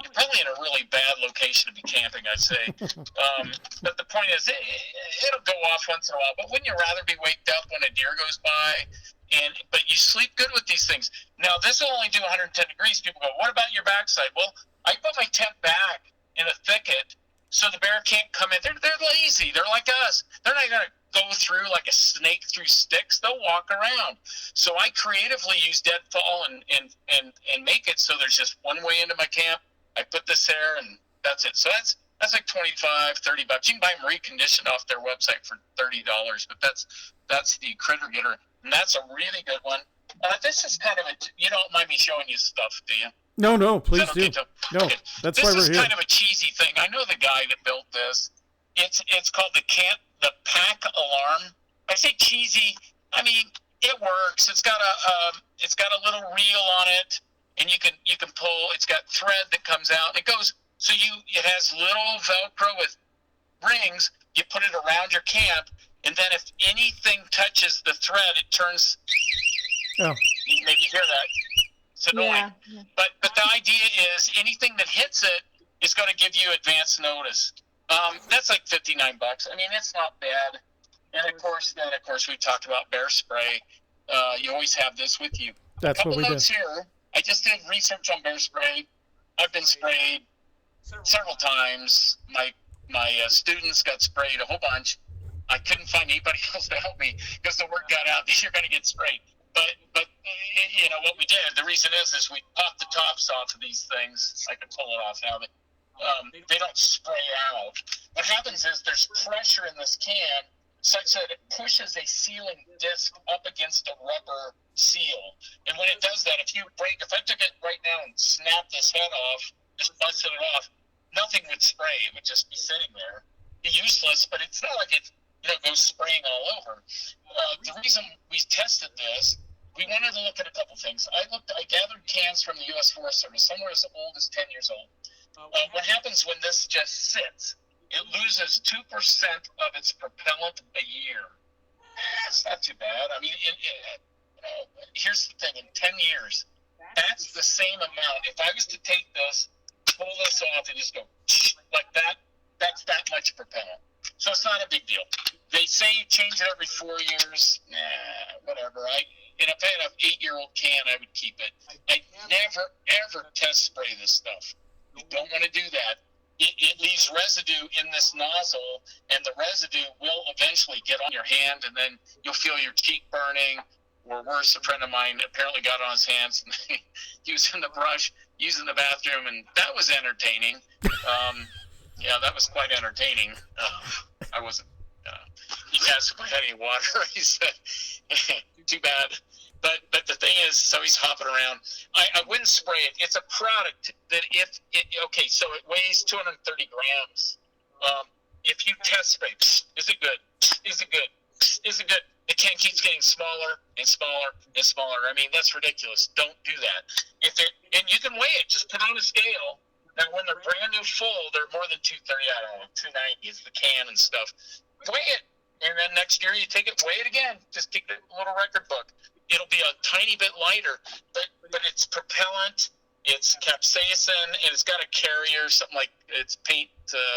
S2: you're probably in a really bad location to be camping, I'd say. But the point is, it'll go off once in a while. But wouldn't you rather be waked up when a deer goes by? But you sleep good with these things. Now, this will only do 110 degrees. People go, what about your backside? Well, I put my tent back in a thicket so the bear can't come in. They're lazy. They're like us. They're not going to go through like a snake through sticks. They'll walk around. So I creatively use deadfall and make it so there's just one way into my camp. I put this there, and that's it. So that's like $25-$30. You can buy them reconditioned off their website for $30, but that's the critter getter, and that's a really good one. This is kind of you don't mind me showing you stuff, do you?
S1: No, please do. No,
S2: okay.
S1: That's why we're here.
S2: This is kind of a cheesy thing. I know the guy that built this. It's called the pack alarm. I say cheesy. I mean, it works. It's got a little reel on it, and you can pull. It's got thread that comes out. It goes it has little Velcro with rings. You put it around your camp, and then if anything touches the thread, it turns.
S1: Oh.
S2: You maybe hear that. It's annoying. Yeah. But the idea is anything that hits it is going to give you advance notice. That's like $59. I mean, it's not bad. And of course, we talked about bear spray. You always have this with you.
S1: That's what we do.
S2: Couple notes here. I just did research on bear spray. I've been sprayed several times. My students got sprayed a whole bunch. I couldn't find anybody else to help me because the word got out that you're going to get sprayed. But you know what we did. The reason is we popped the tops off of these things. I can pull it off now. But they don't spray out. What happens is there's pressure in this can such that it pushes a sealing disc up against a rubber seal. And when it does that, if I took it right now and snapped this head off, just busted it off, nothing would spray. It would just be sitting there. Be useless, but it's not like it goes spraying all over. The reason we tested this, we wanted to look at a couple things. I gathered cans from the U.S. Forest Service, somewhere as old as 10 years old. What happens when this just sits? It loses 2% of its propellant a year. That's not too bad. I mean, here's the thing. In 10 years, that's the same amount. If I was to take this, pull this off, and just go like that, that's that much propellant. So it's not a big deal. They say you change it every 4 years. Whatever. If I had an 8-year-old can, I would keep it. I never, ever test spray this stuff. You don't want to do that. It leaves residue in this nozzle, and the residue will eventually get on your hand, and then you'll feel your cheek burning, or worse, a friend of mine apparently got on his hands, and he was in the brush, using the bathroom, and that was entertaining. Yeah, that was quite entertaining. I wasn't. He asked if I had any water. He said, "Too bad." But the thing is, so he's hopping around. I wouldn't spray it. It's a product that so it weighs 230 grams. If you test spray, is it good? Is it good? Is it good? The can keeps getting smaller and smaller and smaller. I mean, that's ridiculous. Don't do that. And you can weigh it. Just put it on a scale. Now, when they're brand new full, they're more than 230. I don't know, 290 is the can and stuff. Weigh it. And then next year you take it, weigh it again. Just take the little record book. It'll be a tiny bit lighter, but its propellant It's capsaicin, and it's got a carrier, something like it's paint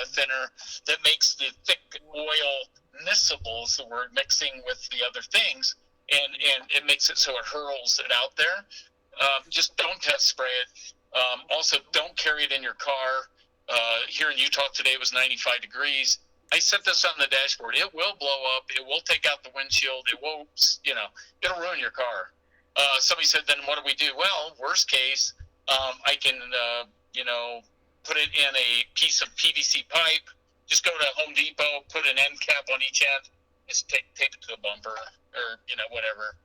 S2: thinner that makes the thick oil miscible, is the word, mixing with the other things, and it makes it so it hurls it out there. Just don't test spray it. Also, don't carry it in your car. Here in Utah today it was 95 degrees. I set this on the dashboard. It will blow up. It will take out the windshield. It will, it'll ruin your car. Somebody said, then what do we do? Well, worst case, I can, put it in a piece of PVC pipe. Just go to Home Depot, put an end cap on each end, just tape it to the bumper or, whatever.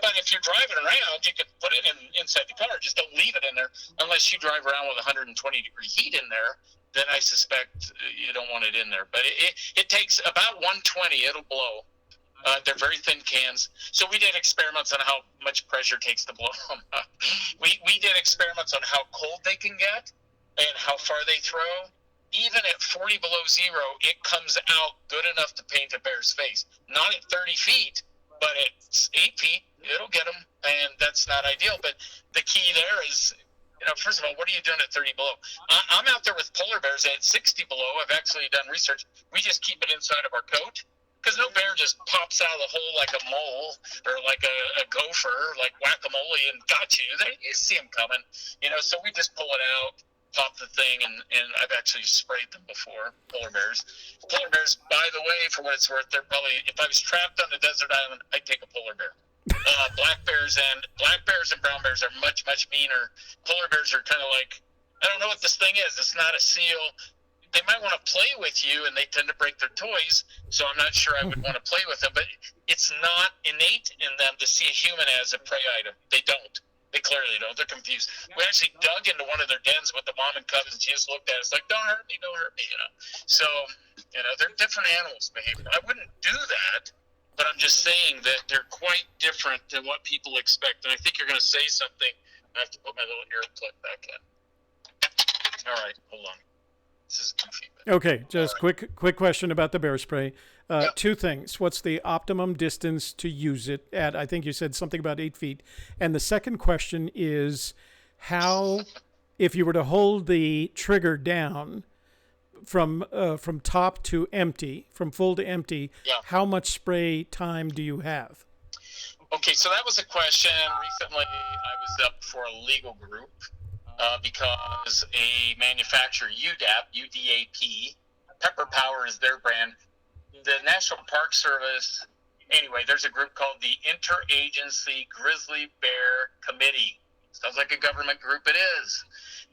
S2: But if you're driving around, you can put it inside the car. Just don't leave it in there unless you drive around with 120-degree heat in there. Then I suspect you don't want it in there. But it takes about 120. It'll blow. They're very thin cans. So we did experiments on how much pressure it takes to blow them up. We did experiments on how cold they can get and how far they throw. Even at 40 below zero, it comes out good enough to paint a bear's face. Not at 30 feet. But at 8 feet, it'll get them, and that's not ideal. But the key there is, first of all, what are you doing at 30 below? I'm out there with polar bears at 60 below. I've actually done research. We just keep it inside of our coat because no bear just pops out of the hole like a mole or like a gopher, like whack-a-mole, and got you. You see them coming, so we just pull it out, pop the thing, and I've actually sprayed them before, polar bears. Polar bears, by the way, for what it's worth, they're probably, if I was trapped on a desert island, I'd take a polar bear. Black bears and brown bears are much, much meaner. Polar bears are kind of like, I don't know what this thing is. It's not a seal. They might want to play with you, and they tend to break their toys, so I'm not sure I would want to play with them. But it's not innate in them to see a human as a prey item. They don't. They clearly don't. They're confused. We actually dug into one of their dens with the mom and cubs, and she just looked at us like, don't hurt me, So, they're different animals behaving. I wouldn't do that, but I'm just saying that they're quite different than what people expect. And I think you're going to say something. I have to put my little ear plug back in. All right, hold on. This is goofy.
S1: Okay, just quick question about the bear spray. Two things. What's the optimum distance to use it at? I think you said something about 8 feet. And the second question is how, if you were to hold the trigger down from top to empty, from full to empty, how much spray time do you have?
S2: Okay, so that was a question. Recently, I was up for a legal group because a manufacturer, UDAP, Pepper Power is their brand. The National Park Service, anyway, there's a group called the Interagency Grizzly Bear Committee. Sounds like a government group, it is.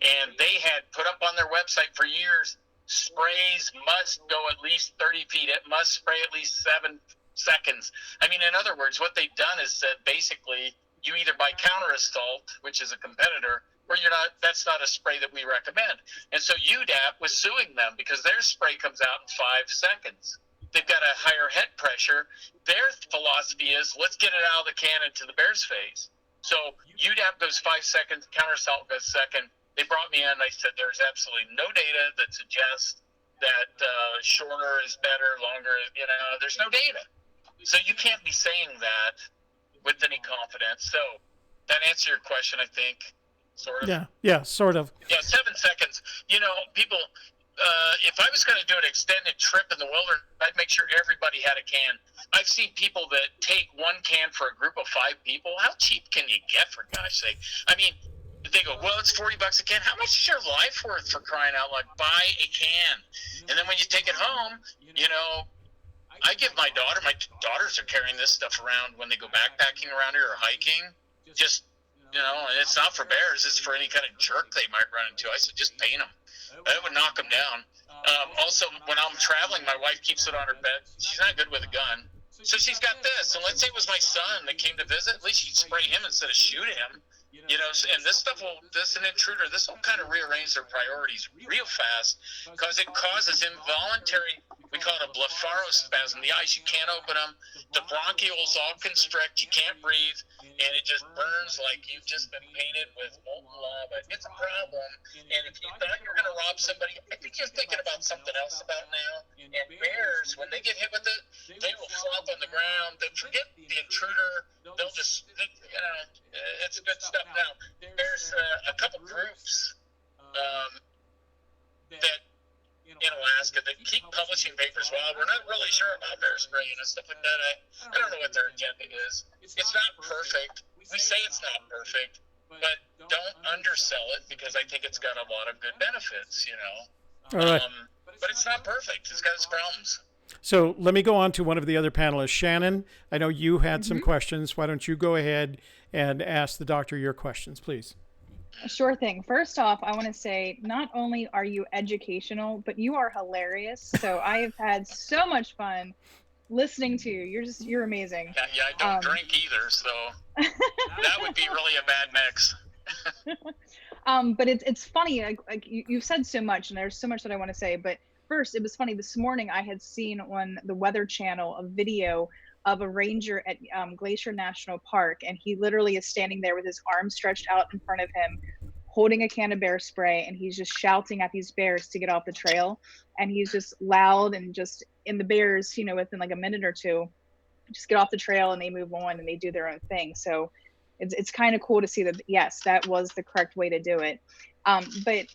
S2: And they had put up on their website for years, sprays must go at least 30 feet. It must spray at least 7 seconds. I mean, in other words, what they've done is said basically you either buy counter assault, which is a competitor, or that's not a spray that we recommend. And so UDAP was suing them because their spray comes out in 5 seconds. They've got a higher head pressure. Their philosophy is, let's get it out of the can into the bear's face. So UDAP goes 5 seconds, counter assault goes second. They brought me in. They said there's absolutely no data that suggests that shorter is better, longer, there's no data. So you can't be saying that with any confidence. So that answers your question, I think, sort of.
S1: Yeah, sort of.
S2: Yeah, 7 seconds. People... if I was going to do an extended trip in the wilderness, I'd make sure everybody had a can. I've seen people that take 1 can for a group of 5 people. How cheap can you get, for gosh sake? I mean, they go, well, it's $40 a can. How much is your life worth, for crying out loud? Buy a can. And then when you take it home, I give my daughters are carrying this stuff around when they go backpacking around here or hiking. Just, and it's not for bears. It's for any kind of jerk they might run into. I said, just paint them. That would knock them down. Also, when I'm traveling, my wife keeps it on her bed. She's not good with a gun. So she's got this. And let's say it was my son that came to visit. At least she'd spray him instead of shoot him. And this stuff an intruder, this will kind of rearrange their priorities real fast because it causes involuntary, we call it a blepharospasm. The eyes, you can't open them. The bronchioles all constrict. You can't breathe. And it just burns like you've just been painted with molten lava. It's a problem. And if you thought you were going to rob somebody, I think you're thinking about something else about now. And bears, when they get hit with it, they will flop on the ground. They forget the intruder. They'll just, it's good stuff. Now, there's a couple groups that in Alaska that keep publishing papers. Well, we're not really sure about bear spraying and stuff like that. I don't know what their agenda is. It's not perfect. We say it's not perfect, but don't undersell it, because I think it's got a lot of good benefits,
S1: All right.
S2: But it's not perfect. It's got its problems.
S1: So let me go on to one of the other panelists. Shannon, I know you had some questions. Why don't you go ahead and ask the doctor your questions, please?
S5: Sure thing. First off, I want to say not only are you educational, but you are hilarious. So I have had so much fun listening to you. You're amazing.
S2: Yeah, I don't drink either, so that would be really a bad mix.
S5: But it's funny. Like you've said so much, and there's so much that I want to say. But first, it was funny. This morning, I had seen on the Weather Channel a video of a ranger at Glacier National Park, and he literally is standing there with his arms stretched out in front of him, holding a can of bear spray, and he's just shouting at these bears to get off the trail. And he's just loud, and just in the bears, within like a minute or two, just get off the trail and they move on and they do their own thing. So it's kind of cool to see that, yes, that was the correct way to do it. But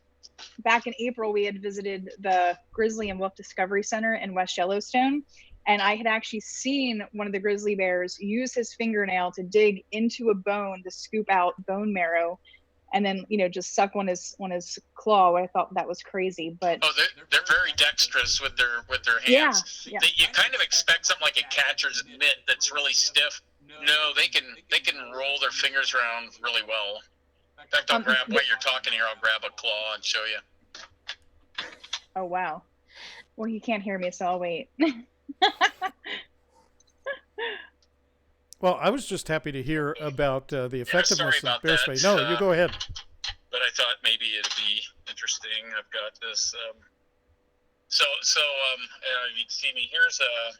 S5: back in April, we had visited the Grizzly and Wolf Discovery Center in West Yellowstone. And I had actually seen one of the grizzly bears use his fingernail to dig into a bone to scoop out bone marrow, and then just suck on his claw. I thought that was crazy, but
S2: they're very dexterous with their hands.
S5: Yeah.
S2: You kind of expect something like a catcher's mitt that's really stiff. No, they can roll their fingers around really well. In fact, I'll grab while you're talking here. I'll grab a claw and show you.
S5: Oh wow. Well, he can't hear me, so I'll wait.
S1: Well, I was just happy to hear about the effectiveness
S2: sorry
S1: of
S2: about
S1: bear
S2: that.
S1: spray. No, you go ahead.
S2: But I thought maybe it'd be interesting. I've got this. You can see me. Here's oh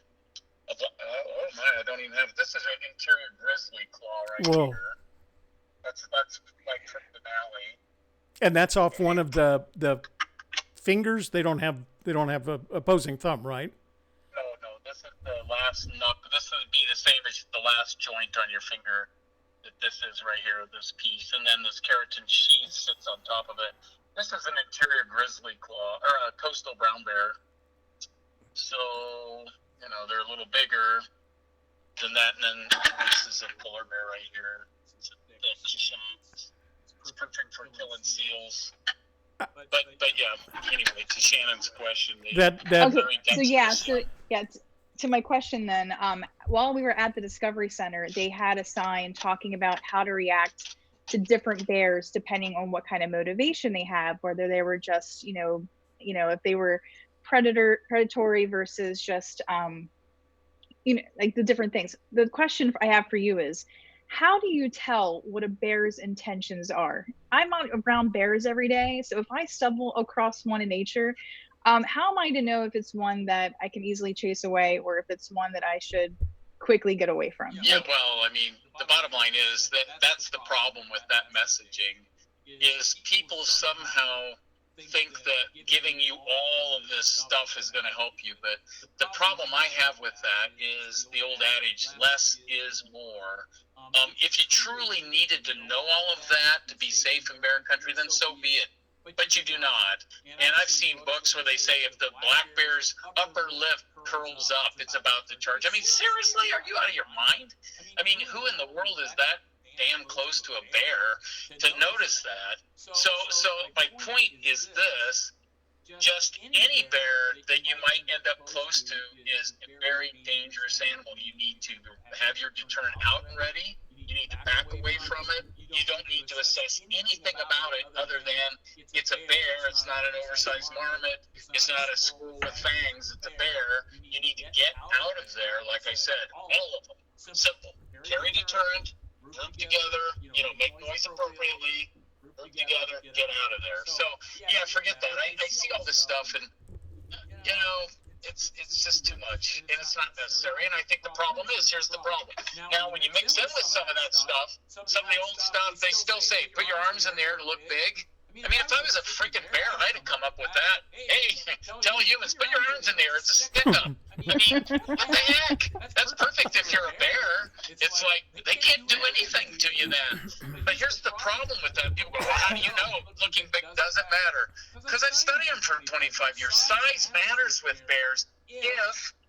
S2: my! I don't even have. This is an interior grizzly claw right
S1: Whoa.
S2: here. That's my trip finale.
S1: And that's off one of the fingers. They don't have a opposing thumb, right?
S2: No. This is the last knuckle. This would be the same as the last joint on your finger. That this is right here, this piece, and then this keratin sheath sits on top of it. This is an interior grizzly claw, or a coastal brown bear. So they're a little bigger than that, and then this is a polar bear right here. It's perfect for killing seals. But yeah. Anyway, to Shannon's question,
S5: to my question then, while we were at the Discovery Center, they had a sign talking about how to react to different bears depending on what kind of motivation they have, whether they were just, if they were predatory versus just, like the different things. The question I have for you is, how do you tell what a bear's intentions are? I'm not around bears every day, so if I stumble across one in nature, how am I to know if it's one that I can easily chase away, or if it's one that I should quickly get away from?
S2: Yeah, well, I mean, the bottom line is that's the problem with that messaging, is people somehow think that giving you all of this stuff is going to help you. But the problem I have with that is the old adage, less is more. If you truly needed to know all of that to be safe in bear country, then so be it. But you do not. And I've seen books where they say if the black bear's upper lip curls up, it's about to charge. I mean, seriously, are you out of your mind? I mean, who in the world is that damn close to a bear to notice that? So my point is this. Just any bear that you might end up close to is a very dangerous animal. You need to have your deterrent out and ready. You need to back away from it. You don't need to assess anything about it other than it's a bear. It's not an oversized marmot. It's not a squirrel with fangs. It's a bear. You need to get out of there, like I said, all of them. Simple. Carry deterrent, group together, make noise appropriately, group together, get out of there. So, yeah, forget that. I see all this stuff, and, it's just too much, and it's not necessary. And I think the problem is, here's the problem. Now, when you mix in with some of that stuff, some of the old stuff, they still say, put your arms in the air to look big. I mean, if I was a freaking bear, I'd have come up with that. Hey, tell humans, put your arms in the air. It's a stick-up. I mean, what the heck? That's perfect if you're a bear. It's like, they can't do anything to you then. But here's the problem with that. People go, well, how do you know looking big doesn't matter? Because I've studied them for 25 years. Size matters with bears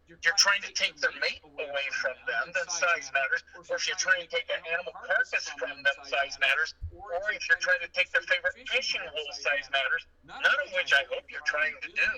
S2: if you're trying to take their mate away from them, then size matters. Or if you're trying to take an animal carcass from them, size matters. Or if you're trying to take their favorite fishing hole, size matters. None of which I hope you're trying to do.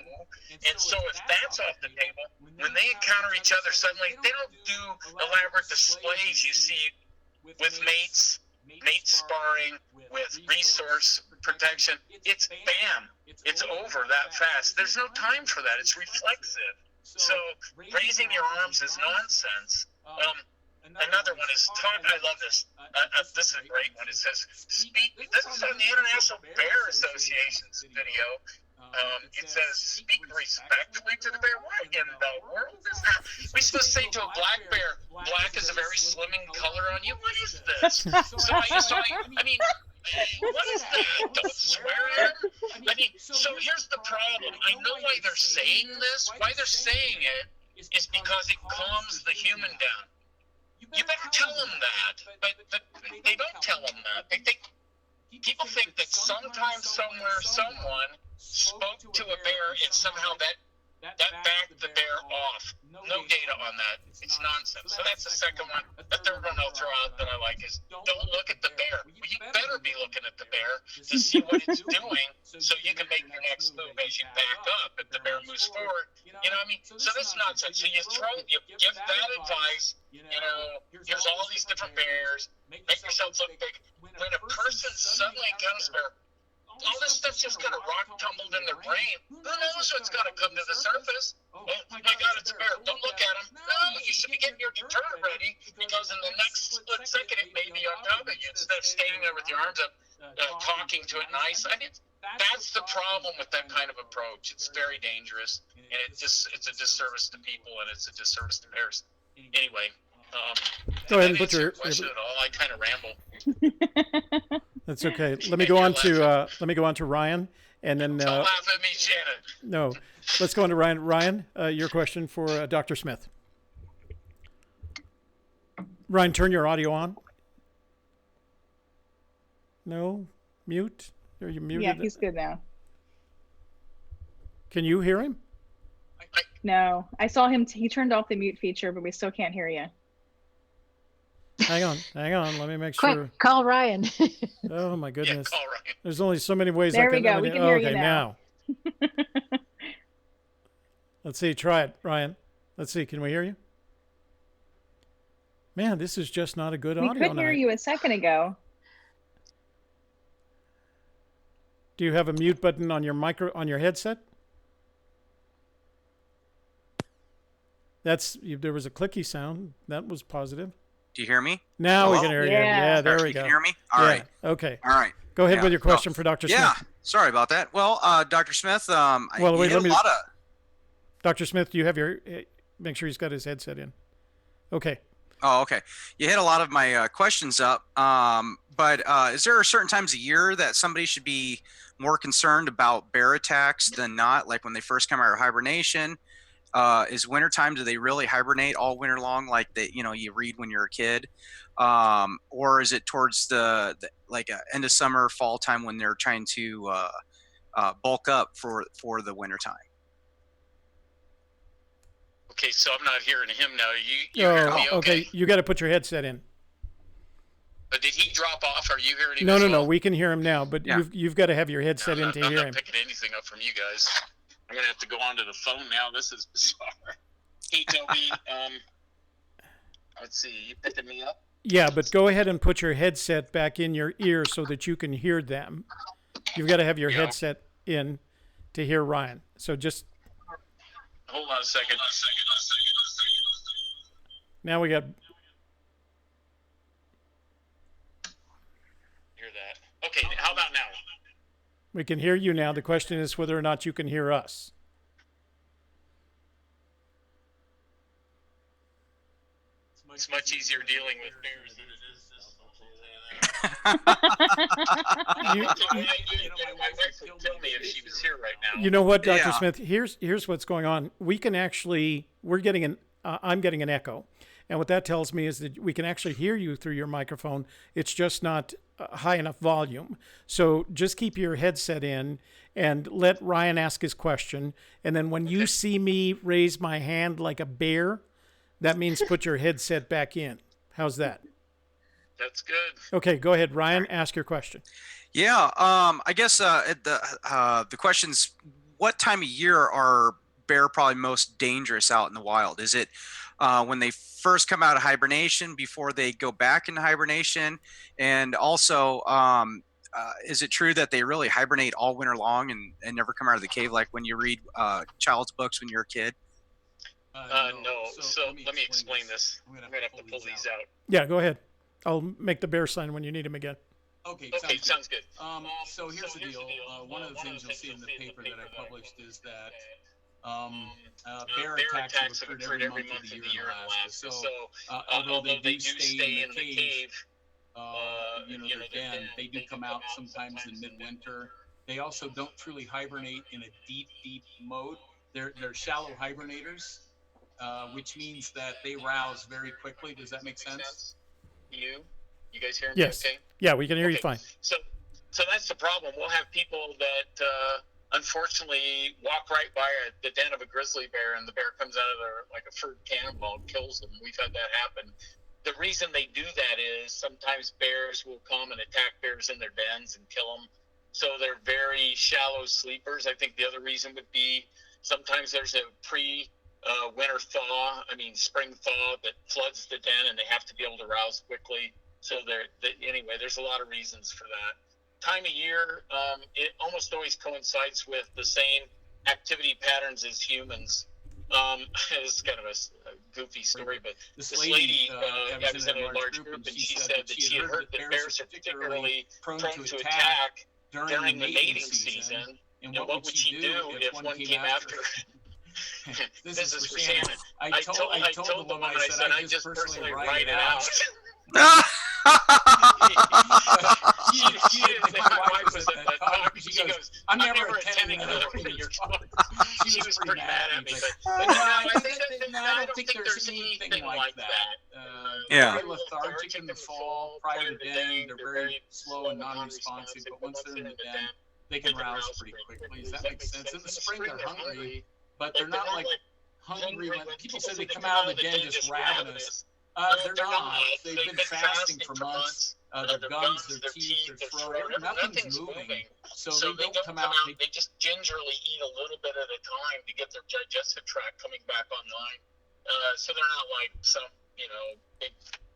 S2: And so if that's off the table, when they encounter each other suddenly, they don't do elaborate displays you see with mates, mate sparring, with resource protection. It's bam. It's over that fast. There's no time for that. It's reflexive. So raising your arms is nonsense. Another one is talk. I love this. This is a great one. It says, speak. This is on the International Bear Association's video. It says, speak respectfully to the bear. What in the world is that? We're supposed to say to a black bear, black is a very slimming color on you. What is this? I mean, what is that? Don't swear at him? I mean, so here's the problem. I know why they're saying this. Why they're saying it is because it calms the human down. You better tell them that. But they don't tell them that. They think, people think that sometime, somewhere, someone spoke to a bear and somehow that backed the bear off. No data on that. It's nonsense. So that's the second one. The third one I'll throw out that I like is, don't look at the bear. Well, you better be looking at the bear to see what it's doing so you can make your next move as you back up if the bear moves forward. You know what I mean? So this is nonsense. So you give that advice, here's all these different bears, make yourself look big. When a person suddenly encounters a bear, all this stuff's just kind of rock tumbled in their brain. Who knows what's going to come to the surface? Oh my God, it's a bear. Don't look at him. No, you should be getting your deterrent ready because in the next split second it may be on top of you instead of standing there with your arms up, talking to it nice. I mean, that's the problem with that kind of approach. It's very dangerous, and it's a disservice to people, and it's a disservice to bears. Anyway,
S1: go ahead and put your
S2: question at all. I kind of ramble.
S1: That's okay. Let me go on to Ryan, and then
S2: don't laugh at me, Shannon.
S1: No, let's go on to Ryan. Ryan, your question for Dr. Smith. Ryan, turn your audio on. No, mute. Are you muted?
S5: Yeah, he's good now.
S1: Can you hear him?
S5: No, I saw him. He turned off the mute feature, but we still can't hear you.
S1: Hang on. Let me make sure.
S4: Quick, call Ryan.
S1: Oh my goodness.
S2: Yeah, call Ryan.
S1: There's only so many ways
S5: There
S1: I can.
S5: we go. We can hear you
S1: now. Let's see. Try it, Ryan. Let's see. Can we hear you? Man, this is just not a good audio.
S5: We couldn't hear you a second ago.
S1: Do you have a mute button on your headset? There was a clicky sound. That was positive.
S3: Do you hear me?
S1: Now
S3: Hello?
S1: we can hear you.
S5: Yeah.
S1: Yeah, there we
S3: You
S1: go.
S3: can hear me? All right.
S1: Okay.
S3: All right.
S1: Go ahead
S3: Yeah.
S1: with your question for Dr. Smith.
S3: Yeah. Sorry about that. Well, Dr. Smith,
S1: Well,
S3: you
S1: wait,
S3: hit a lot of...
S1: Dr. Smith, do you have make sure he's got his headset in. Okay.
S3: Oh, okay. You hit a lot of my questions up. But is there certain times a year that somebody should be more concerned about bear attacks than not? Like when they first come out of hibernation, is wintertime, do they really hibernate all winter long like you read when you're a kid? Or is it towards the end of summer, fall time when they're trying to bulk up for the wintertime?
S2: Okay, so I'm not hearing him now. You hear me okay?
S1: You got to put your headset in.
S2: But did he drop off? Are you hearing him?
S1: No. We can hear him now, but
S3: Yeah.
S1: you've got to have your headset in to hear
S2: I'm not
S1: him.
S2: picking anything up from you guys. I'm gonna have to go onto the phone now. This is bizarre. Hey, Toby. Let's see. You picking me up?
S1: Yeah, but go ahead and put your headset back in your ear so that you can hear them. You've got to have your headset in to hear Ryan. So just
S2: hold on a second.
S1: Now we got.
S2: Hear that? Okay. How about now?
S1: We can hear you now. The question is whether or not you can hear us.
S2: It's much easier dealing with bears than it is this.
S1: You,
S2: My wife would kill me if she was here right now.
S1: you know what, Dr.
S3: Yeah.
S1: Smith? Here's what's going on. I'm getting an echo. And what that tells me is that we can actually hear you through your microphone. It's just not high enough volume. So just keep your headset in and let Ryan ask his question. And then when you see me raise my hand like a bear, that means put your headset back in. How's that?
S2: That's good.
S1: Okay, go ahead, Ryan. Ask your question.
S3: Yeah, I guess the question's, what time of year are bear probably most dangerous out in the wild? Is it when they first come out of hibernation, before they go back into hibernation? And also, is it true that they really hibernate all winter long and never come out of the cave, like when you read child's books when you're a kid?
S2: No. So let me explain this. I'm gonna have to pull these out.
S1: Yeah, go ahead. I'll make the bear sign when you need him again.
S7: Okay,
S2: Okay, sounds good.
S7: So here's the deal. One of the things you'll see in the paper that I published is that bear attacks have occurred every month of the year in Alaska. So although they do stay in the cave, their den, they do come out sometimes in midwinter. They also don't truly hibernate in a deep mode. They're shallow hibernators, which means that they rouse very quickly. Does that make sense?
S2: You guys hear me?
S1: Yes.
S2: Okay.
S1: Yeah, we can hear you fine.
S2: So that's the problem. We'll have people that unfortunately walk right by the den of a grizzly bear, and the bear comes out of there like a furred cannonball and kills them. We've had that happen. The reason they do that is sometimes bears will come and attack bears in their dens and kill them. So they're very shallow sleepers. I think the other reason would be sometimes there's a winter thaw, spring thaw that floods the den, and they have to be able to rouse quickly. So anyway, there's a lot of reasons for that. Time of year, it almost always coincides with the same activity patterns as humans. It's kind of a goofy story, but this lady was in a large group, and she said that she had heard that bears are particularly prone to attack during the mating season. And what would she do if one came after her? This is for Shannon. I told the woman, I said, I just personally write it out. She didn't think my wife was a talk. She goes, I'm never attending another one of your talks. She was pretty mad at me. But no, I don't think there's anything like that. They're lethargic in the fall. Prior to den, they're very slow and non-responsive. But once they're in the den, they can rouse pretty quickly. Does that make sense? In the spring, they're hungry, but they're not like hungry when people say they come out of the den just ravenous. They're not. They've been fasting for months. Their gums, their teeth, their throat, nothing's moving. So they don't come out. They just gingerly eat a little bit at a time to get their digestive tract coming back online. So they're not like some, big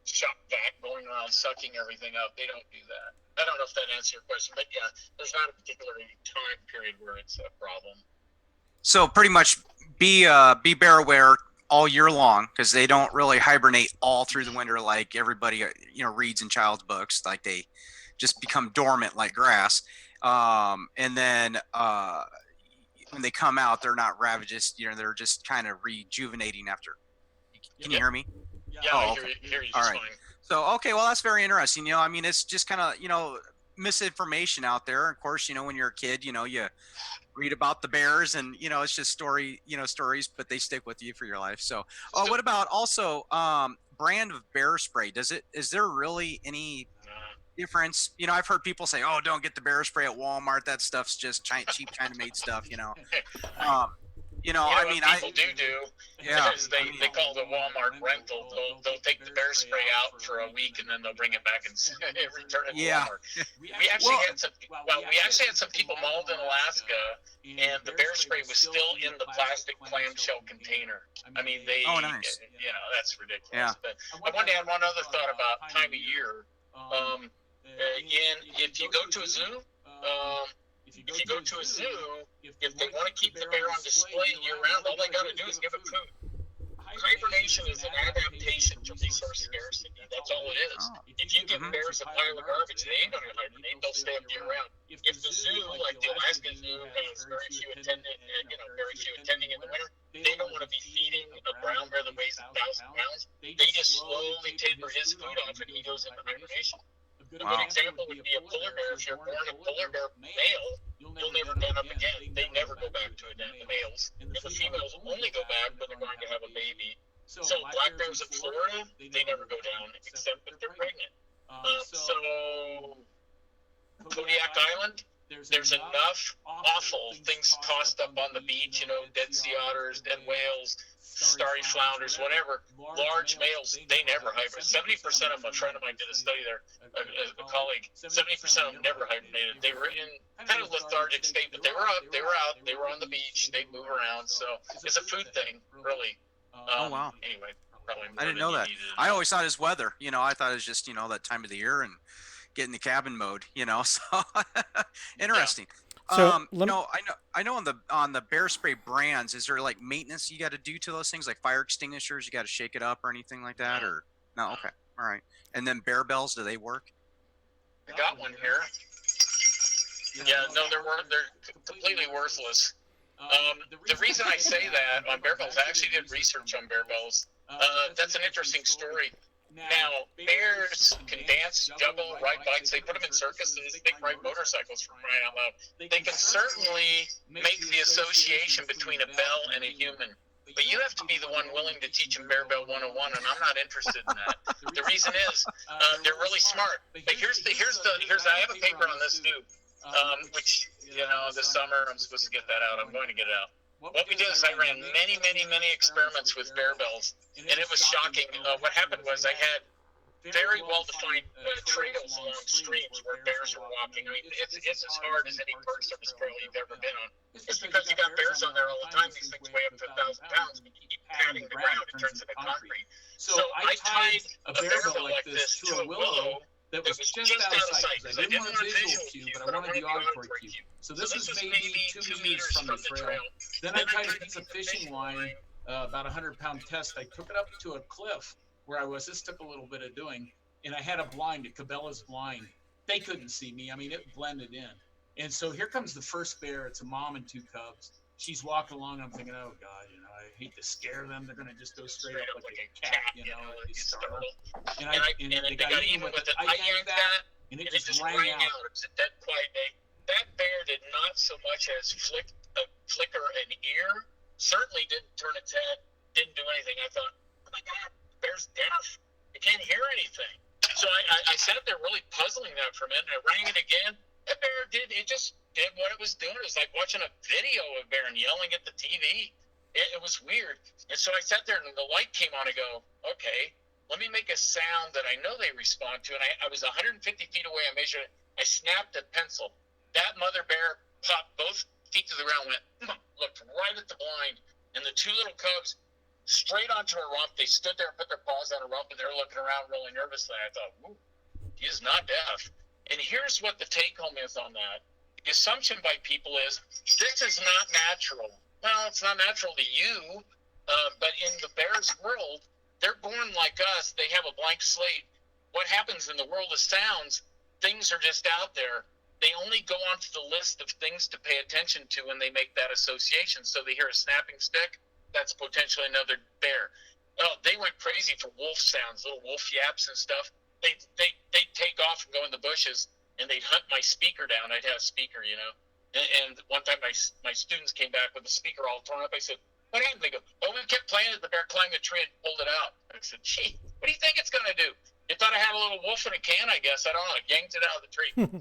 S2: shock vac going around sucking everything up. They don't do that. I don't know if that answers your question, but yeah, there's not a particular time period where it's a problem.
S3: So pretty much be bear aware all year long, because they don't really hibernate all through the winter like everybody reads in child's books. Like they just become dormant like grass, and then when they come out, they're not ravages. They're just kind of rejuvenating after. Can you hear me?
S2: Yeah, I hear you. All right. Fine.
S3: So okay, well that's very interesting. It's just kind of misinformation out there. Of course, when you're a kid, you read about the bears, and it's just stories, but they stick with you for your life. So what about also brand of bear spray? Is there really any difference? I've heard people say, oh, don't get the bear spray at Walmart, that stuff's just cheap China made stuff. People
S2: is they call the Walmart rental. They'll take the bear spray out for a week, and then they'll bring it back and return it to Walmart. We actually had some people mauled in Alaska, and the bear spray was still in the plastic clamshell container.
S3: Nice.
S2: That's ridiculous.
S3: Yeah.
S2: But I wanted to add one other thought about time of year. If you go to a zoo, if they want to keep the bear on display year round, all they got to do is give it food. Hibernation is an adaptation to resource scarcity. That's all it is. If you give bears a pile of garbage, they ain't going to hibernate. They'll stay up year round. If the zoo, like the Alaska Zoo, has very few attending in the winter, they don't want to be feeding a brown bear that weighs 1,000 pounds. They just slowly taper his food off, and he goes into hibernation. good example would be a polar bear. If you're born a polar bear male, you'll never den up again. They never go back to a den, the males. And the females only go back when they're going to have a baby. So black bears in Florida, they never go down except if they're pregnant. So Kodiak Island, there's enough awful things tossed up on the beach, you know, dead sea otters, dead whales, starry flounders, whatever. Large males, they never hibernate. 70% of them, a friend of mine did a study there, a colleague, 70% of them never hibernated. They were in kind of lethargic state, but they were up, they were out, they were on the beach, they'd move around. So it's a food thing, really.
S3: Oh, wow.
S2: Anyway, probably
S3: I didn't know that. I always thought it was weather. You know, I thought it was just, you know, that time of the year and get in the cabin mode, you know, so interesting.
S1: So
S3: I know on the bear spray brands, is there like maintenance you got to do to those things, like fire extinguishers? You got to shake it up or anything like that, or no? Okay, all right. And then bear bells, do they work?
S2: I got one here. Yeah, no, they're completely worthless. The reason I say that on bear bells, I actually did research on bear bells. That's an interesting story. Now, bears can dance, juggle, ride bikes. They put them in circuses. They can ride motorcycles, for crying out loud. They can certainly make the association between a bell and a human. But you have to be the one willing to teach them Bear Bell 101, and I'm not interested in that. The reason is they're really smart. But here's I have a paper on this too, which, you know, this summer I'm supposed to get that out. I'm going to get it out. What we did is I ran many experiments with bear bells, and it was shocking. What happened was I had very well-defined trails along streams where bears were walking. I mean, it's as hard as any Park Service trail you've ever been on. It's because you got bears on there all the time. These things weigh up to 1,000 pounds. You keep patting the ground, it turns into concrete. So I tied a bear bell like this to a willow that was just out of sight. I didn't want a visual cue, but I wanted the auditory cue. So this was maybe 2 meters from the trail. Then I tied a piece of fishing line, about a 100-pound test. I took it up to a cliff where I was. This took a little bit of doing. And I had a blind, a Cabela's blind. They couldn't see me. I mean, it blended in. And so here comes the first bear. It's a mom and 2 cubs. She's walking along. I'm thinking, oh, God, you know, I hate to scare them. They're going to just go straight up like a cat, you know, like you startle. And they got even with it. I yanked that, and it just rang out. It was a dead quiet day. That bear did not so much as flicker an ear, certainly didn't turn its head, didn't do anything. I thought, oh my God, the bear's deaf. It can't hear anything. So I sat there really puzzling that for a minute, and I rang it again. That bear just did what it was doing. It was like watching a video of a bear and yelling at the TV. It was weird. And so I sat there, and the light came on. I go, okay, let me make a sound that I know they respond to. And I was 150 feet away. I measured it. I snapped a pencil. That mother bear popped both feet to the ground, looked right at the blind, and the 2 little cubs straight onto her rump. They stood there and put their paws on her rump, and they're looking around really nervously. I thought, ooh, he is not deaf. And here's what the take-home is on that. The assumption by people is, this is not natural. Well, it's not natural to you, but in the bear's world, they're born like us. They have a blank slate. What happens in the world of sounds, things are just out there. They only go onto the list of things to pay attention to when they make that association. So they hear a snapping stick, that's potentially another bear. Oh, they went crazy for wolf sounds, little wolf yaps and stuff. They'd take off and go in the bushes, and they'd hunt my speaker down. I'd have a speaker, you know. And one time my students came back with the speaker all torn up. I said, what happened? They go, oh, we kept playing it. The bear climbed the tree and pulled it out. I said, gee, what do you think it's going to do? It thought I had a little wolf in a can, I guess. I don't know. It yanked it out of the tree. And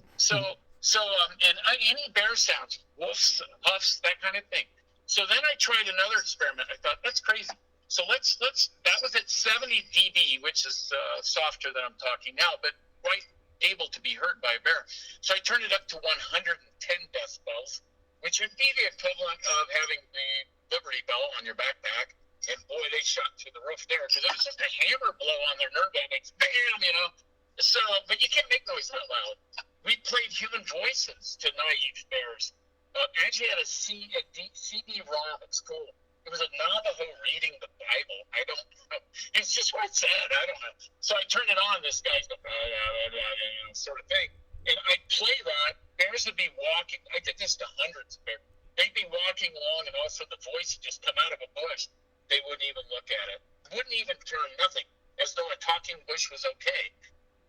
S2: any bear sounds, wolves, huffs, that kind of thing. So then I tried another experiment. I thought, that's crazy. So that was at 70 dB, which is softer than I'm talking now, but quite able to be heard by a bear. So I turned it up to 110 decibels, which would be the equivalent of having the Liberty Bell on your backpack. And boy, they shot through the roof there, because it was just a hammer blow on their nerve endings. Bam, you know. So, but you can't make noise that loud. We played human voices to naive bears. I actually had a CD-ROM at school. It was a Navajo reading the Bible. I don't know. It's just what it said. I don't know. So I turned it on. This guy's going, sort of thing. And I'd play that. Bears would be walking. I did this to hundreds of bears. They'd be walking along, and all of a sudden the voice would just come out of a bush. They wouldn't even look at it. Wouldn't even turn, nothing. As though a talking bush was okay.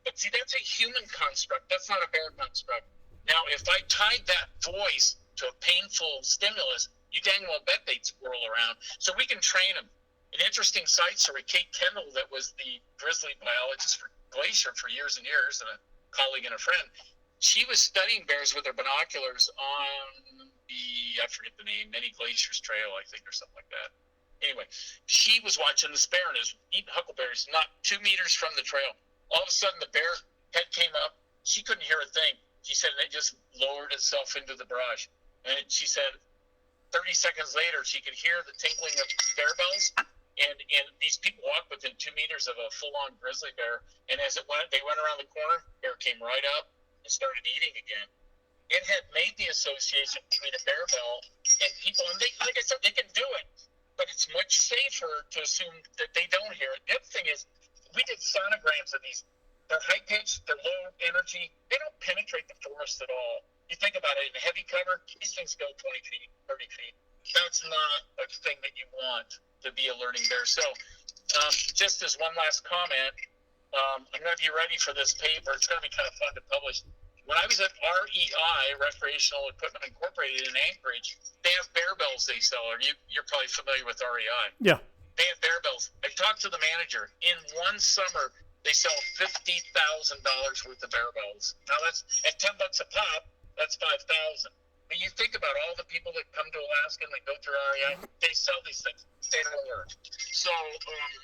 S2: But see, that's a human construct. That's not a bear construct. Now, if I tied that voice to a painful stimulus, you dang well bet they'd swirl around. So we can train them. An interesting side story, Kate Kendall, that was the grizzly biologist for Glacier for years and years, and a colleague and a friend, she was studying bears with her binoculars on I forget the name, Many Glaciers Trail, I think, or something like that. Anyway, she was watching this bear and is eating huckleberries not 2 meters from the trail. All of a sudden, the bear head came up. She couldn't hear a thing. She said it just lowered itself into the brush. And she said 30 seconds later, she could hear the tinkling of bear bells. And these people walked within 2 meters of a full-on grizzly bear. And as they went around the corner, bear came right up and started eating again. It had made the association between a bear bell and people. And they, like I said, they can do it. But it's much safer to assume that they don't hear it. The other thing is, we did sonograms of these. They're high-pitched, they're low energy. They don't penetrate the forest at all. You think about it, in heavy cover, these things go 20 feet, 30 feet. That's not a thing that you want to be alerting bears. So just as one last comment, I'm going to be ready for this paper. It's going to be kind of fun to publish. When I was at REI, Recreational Equipment Incorporated in Anchorage, they have bear bells they sell. You're probably familiar with REI.
S1: Yeah.
S2: They have bear bells. I talked to the manager. In one summer, they sell $50,000 worth of bear bells. Now that's at $10 a pop. That's $5,000. But you think about all the people that come to Alaska and they go through REI. They sell these things. They don't work. So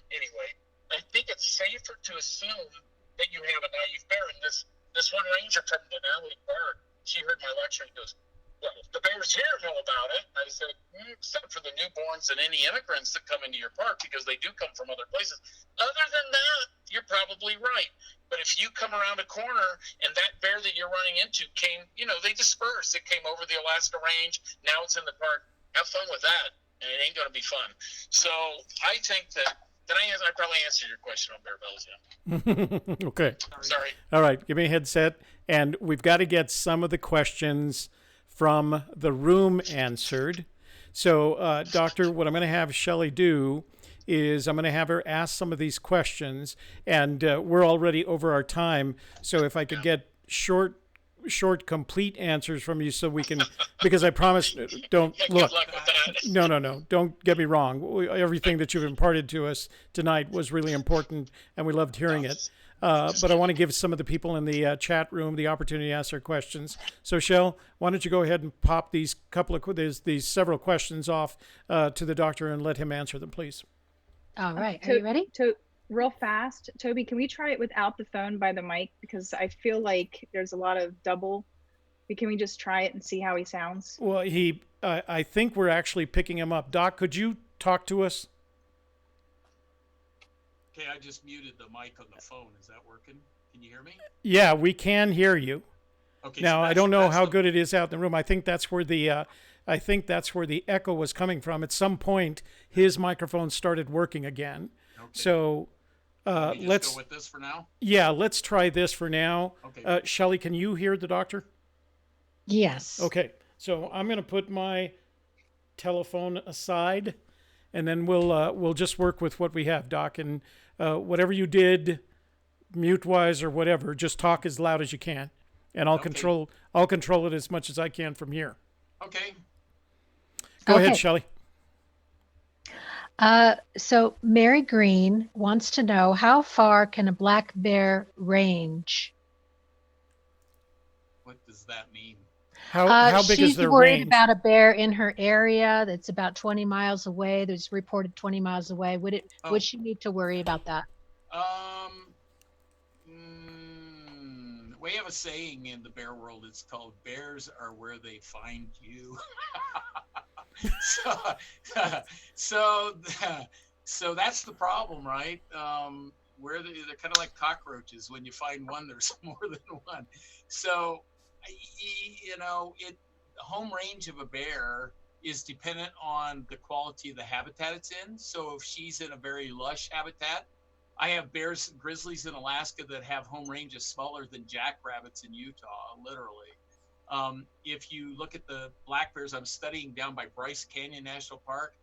S2: anyway, I think it's safer to assume that you have a naive bear. And this one ranger from Denali Park, she heard my lecture and goes, "Well, the bears here know about it." I said, except for the newborns and any immigrants that come into your park, because they do come from other places. Other than that, you're probably right. But if you come around a corner and that bear that you're running into came, they disperse. It came over the Alaska range. Now it's in the park. Have fun with that. And it ain't going to be fun. So I think that I probably answered your question on bear bells, yeah.
S1: Okay.
S2: Sorry.
S1: All right. Give me a headset. And we've got to get some of the questions from the room answered. So, Doctor, what I'm going to have Shelley do is I'm going to have her ask some of these questions, and we're already over our time. So if I could get short, complete answers from you so we can, because I promise, don't look.
S2: Good luck with that.
S1: No. Don't get me wrong. Everything that you've imparted to us tonight was really important, and we loved hearing it. But I want to give some of the people in the chat room the opportunity to ask their questions. So, Shell, why don't you go ahead and pop these several questions off to the doctor and let him answer them, please.
S4: All right. Are you ready?
S5: Real fast, Toby, can we try it without the phone by the mic? Because I feel like there's a lot of double. Can we just try it and see how he sounds?
S1: Well, I think we're actually picking him up. Doc, could you talk to us?
S7: Okay, I just muted the mic on the phone. Is that working? Can you hear me?
S1: Yeah, we can hear you.
S7: Okay.
S1: Now, I don't know how good it is out in the room. I think that's where the echo was coming from. At some point, his microphone started working again.
S7: Okay.
S1: So
S7: let's go with this for now.
S1: Yeah, let's try this for now.
S7: Okay.
S1: Shelley, can you hear the doctor?
S4: Yes.
S1: Okay. So I'm going to put my telephone aside, and then we'll just work with what we have, Doc. And whatever you did, mute-wise or whatever, just talk as loud as you can, and I'll control it as much as I can from here.
S7: Okay.
S1: Go ahead, Shelley.
S4: So Mary Green wants to know, how far can a black bear range?
S7: What does that mean?
S1: How big is their range?
S4: She's worried about a bear in her area that's about 20 miles away. That's reported 20 miles away. Would she need to worry about that?
S7: We have a saying in the bear world. It's called "bears are where they find you." So that's the problem, right? Where they're kind of like cockroaches. When you find one, there's more than one. So, the home range of a bear is dependent on the quality of the habitat it's in. So if she's in a very lush habitat, I have bears, grizzlies in Alaska that have home ranges smaller than jackrabbits in Utah, literally. If you look at the black bears I'm studying down by Bryce Canyon National Park,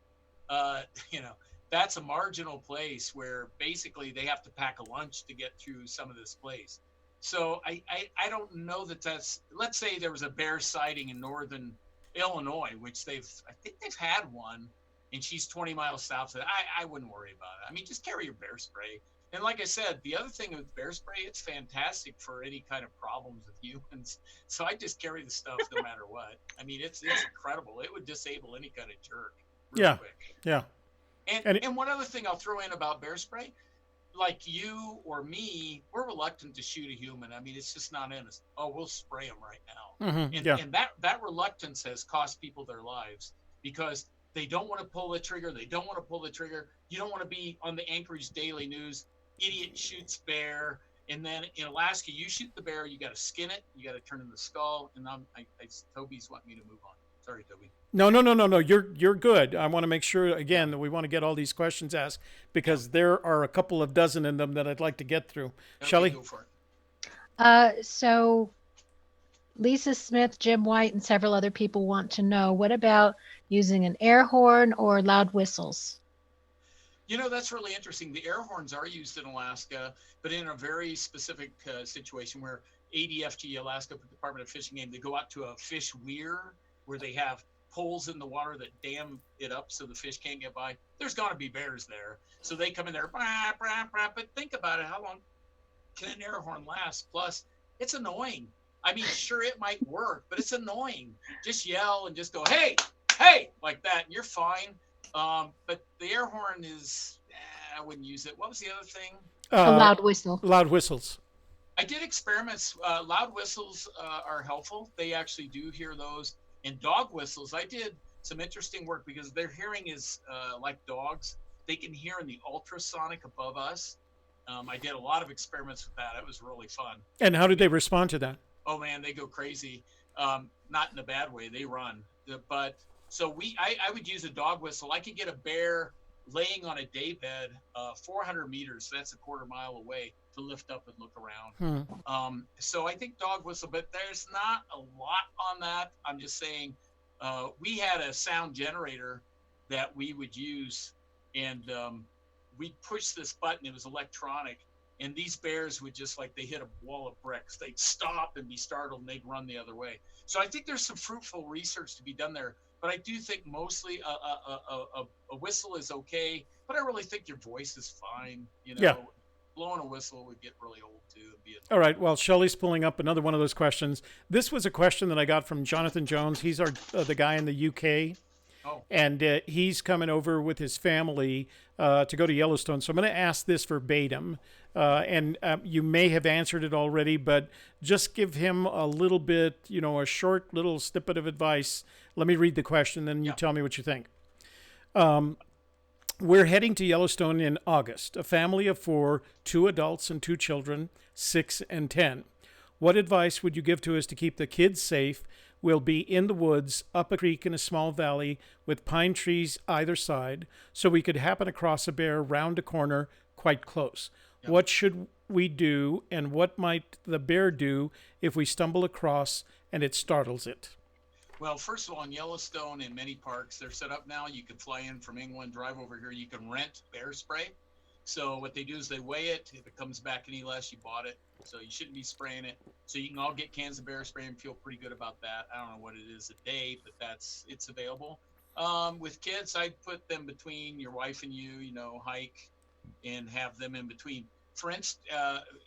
S7: that's a marginal place where basically they have to pack a lunch to get through some of this place. So I don't know that's, let's say there was a bear sighting in northern Illinois, which I think they've had one, and she's 20 miles south of it. I wouldn't worry about it. I mean, just carry your bear spray. And like I said, the other thing with bear spray, it's fantastic for any kind of problems with humans. So I just carry the stuff no matter what. I mean, it's incredible. It would disable any kind of jerk real quick.
S1: Yeah.
S7: And one other thing I'll throw in about bear spray, like you or me, we're reluctant to shoot a human. I mean, it's just not in us. Oh, we'll spray them right now. And that reluctance has cost people their lives because they don't want to pull the trigger. They don't want to pull the trigger. You don't want to be on the Anchorage Daily News. Idiot shoots bear. And then in Alaska, you shoot the bear, you got to skin it. You got to turn in the skull. And Toby's wanting me to move on. Sorry, Toby.
S1: No. You're good. I want to make sure again that we want to get all these questions asked because there are a couple of dozen in them that I'd like to get through.
S7: Okay,
S1: Shelley?
S7: go for it.
S4: So Lisa Smith, Jim White, and several other people want to know, what about using an air horn or loud whistles?
S7: You know, that's really interesting. The air horns are used in Alaska, but in a very specific situation where ADFG, Alaska Department of Fish and Game, they go out to a fish weir where they have holes in the water that dam it up so the fish can't get by. There's got to be bears there. So they come in there, brah, brah, brah, but think about it. How long can an air horn last? Plus, it's annoying. I mean, sure, it might work, but it's annoying. Just yell and just go, hey, like that, and you're fine. But the air horn is, I wouldn't use it. What was the other thing?
S4: A loud whistle.
S1: Loud whistles.
S7: I did experiments. Loud whistles are helpful. They actually do hear those. And dog whistles, I did some interesting work because their hearing is like dogs. They can hear in the ultrasonic above us. I did a lot of experiments with that. It was really fun.
S1: And how did they respond to that?
S7: Oh man, they go crazy. Not in a bad way. They run. But so I would use a dog whistle. I could get a bear laying on a daybed 400 meters. So that's a quarter mile away to lift up and look around. So I think dog whistle, but there's not a lot on that. I'm just saying we had a sound generator that we would use, and we'd push this button. It was electronic, and these bears would just, like they hit a wall of bricks, they'd stop and be startled and they'd run the other way. So I think there's some fruitful research to be done there, but I do think mostly a whistle is okay, but I really think your voice is fine. You know, blowing a whistle would get really old too.
S1: All right. Well, Shelley's pulling up another one of those questions. This was a question that I got from Jonathan Jones. He's the guy in the UK.
S7: Oh.
S1: And he's coming over with his family to go to Yellowstone. So I'm going to ask this verbatim. And you may have answered it already, but just give him a little bit, a short little snippet of advice. Let me read the question, then you tell me what you think. We're heading to Yellowstone in August. A family of 4, 2 adults and 2 children, 6 and 10. What advice would you give to us to keep the kids safe? We'll be in the woods, up a creek in a small valley with pine trees either side, so we could happen across a bear round a corner quite close. Yep. What should we do, and what might the bear do if we stumble across and it startles it?
S7: Well, first of all, in Yellowstone, in many parks, they're set up now. You can fly in from England, drive over here. You can rent bear spray. So what they do is they weigh it. If it comes back any less, you bought it. So you shouldn't be spraying it. So you can all get cans of bear spray and feel pretty good about that. I don't know what it is a day, but it's available. With kids, I'd put them between your wife and you, hike and have them in between. For instance,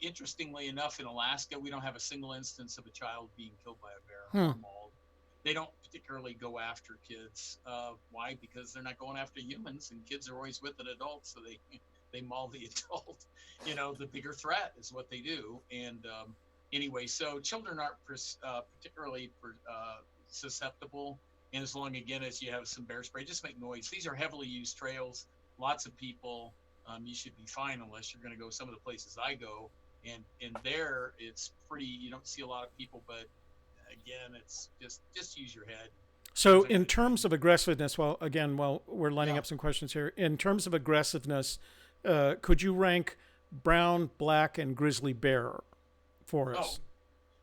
S7: interestingly enough, in Alaska, we don't have a single instance of a child being killed by a bear or mauled. They don't particularly go after kids. Why? Because they're not going after humans, and kids are always with an adult, so they maul the adult. The bigger threat is what they do. And anyway, so children aren't particularly susceptible. And as long, again, as you have some bear spray, just make noise. These are heavily used trails, lots of people. You should be fine unless you're going to go some of the places I go. And there, it's pretty, you don't see a lot of people, but again, it's just use your head.
S1: So in terms of aggressiveness, while we're lining up some questions here, in terms of aggressiveness, could you rank brown, black, and grizzly bear for us?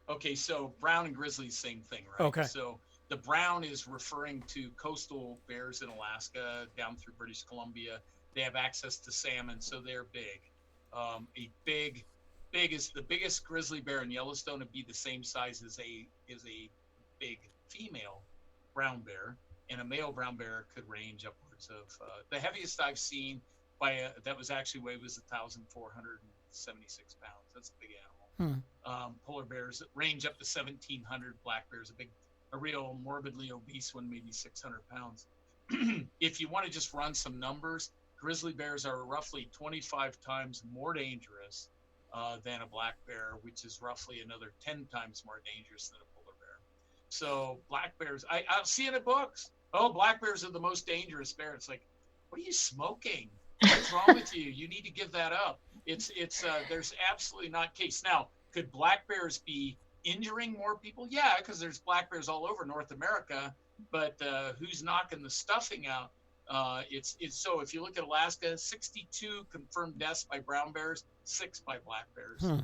S7: Oh, okay. So brown and grizzly, same thing, right?
S1: Okay.
S7: So the brown is referring to coastal bears in Alaska down through British Columbia. They have access to salmon, so they're big. A big the biggest grizzly bear in Yellowstone would be the same size as a big female brown bear, and a male brown bear could range upwards of the heaviest I've seen that was actually weighed was 1,476 pounds. That's a big animal. Polar bears range up to 1,700. Black bears, a real morbidly obese one, maybe 600 pounds. If you want to just run some numbers, grizzly bears are roughly 25 times more dangerous than a black bear, which is roughly another 10 times more dangerous than a polar bear. So black bears, I'll see in the books, oh, black bears are the most dangerous bear. It's like, what are you smoking? What's wrong with you? You need to give that up. It's there's absolutely not case. Now, could black bears be injuring more people? Yeah, because there's black bears all over North America, but who's knocking the stuffing out? It's so if you look at Alaska, 62 confirmed deaths by brown bears, 6 by black bears.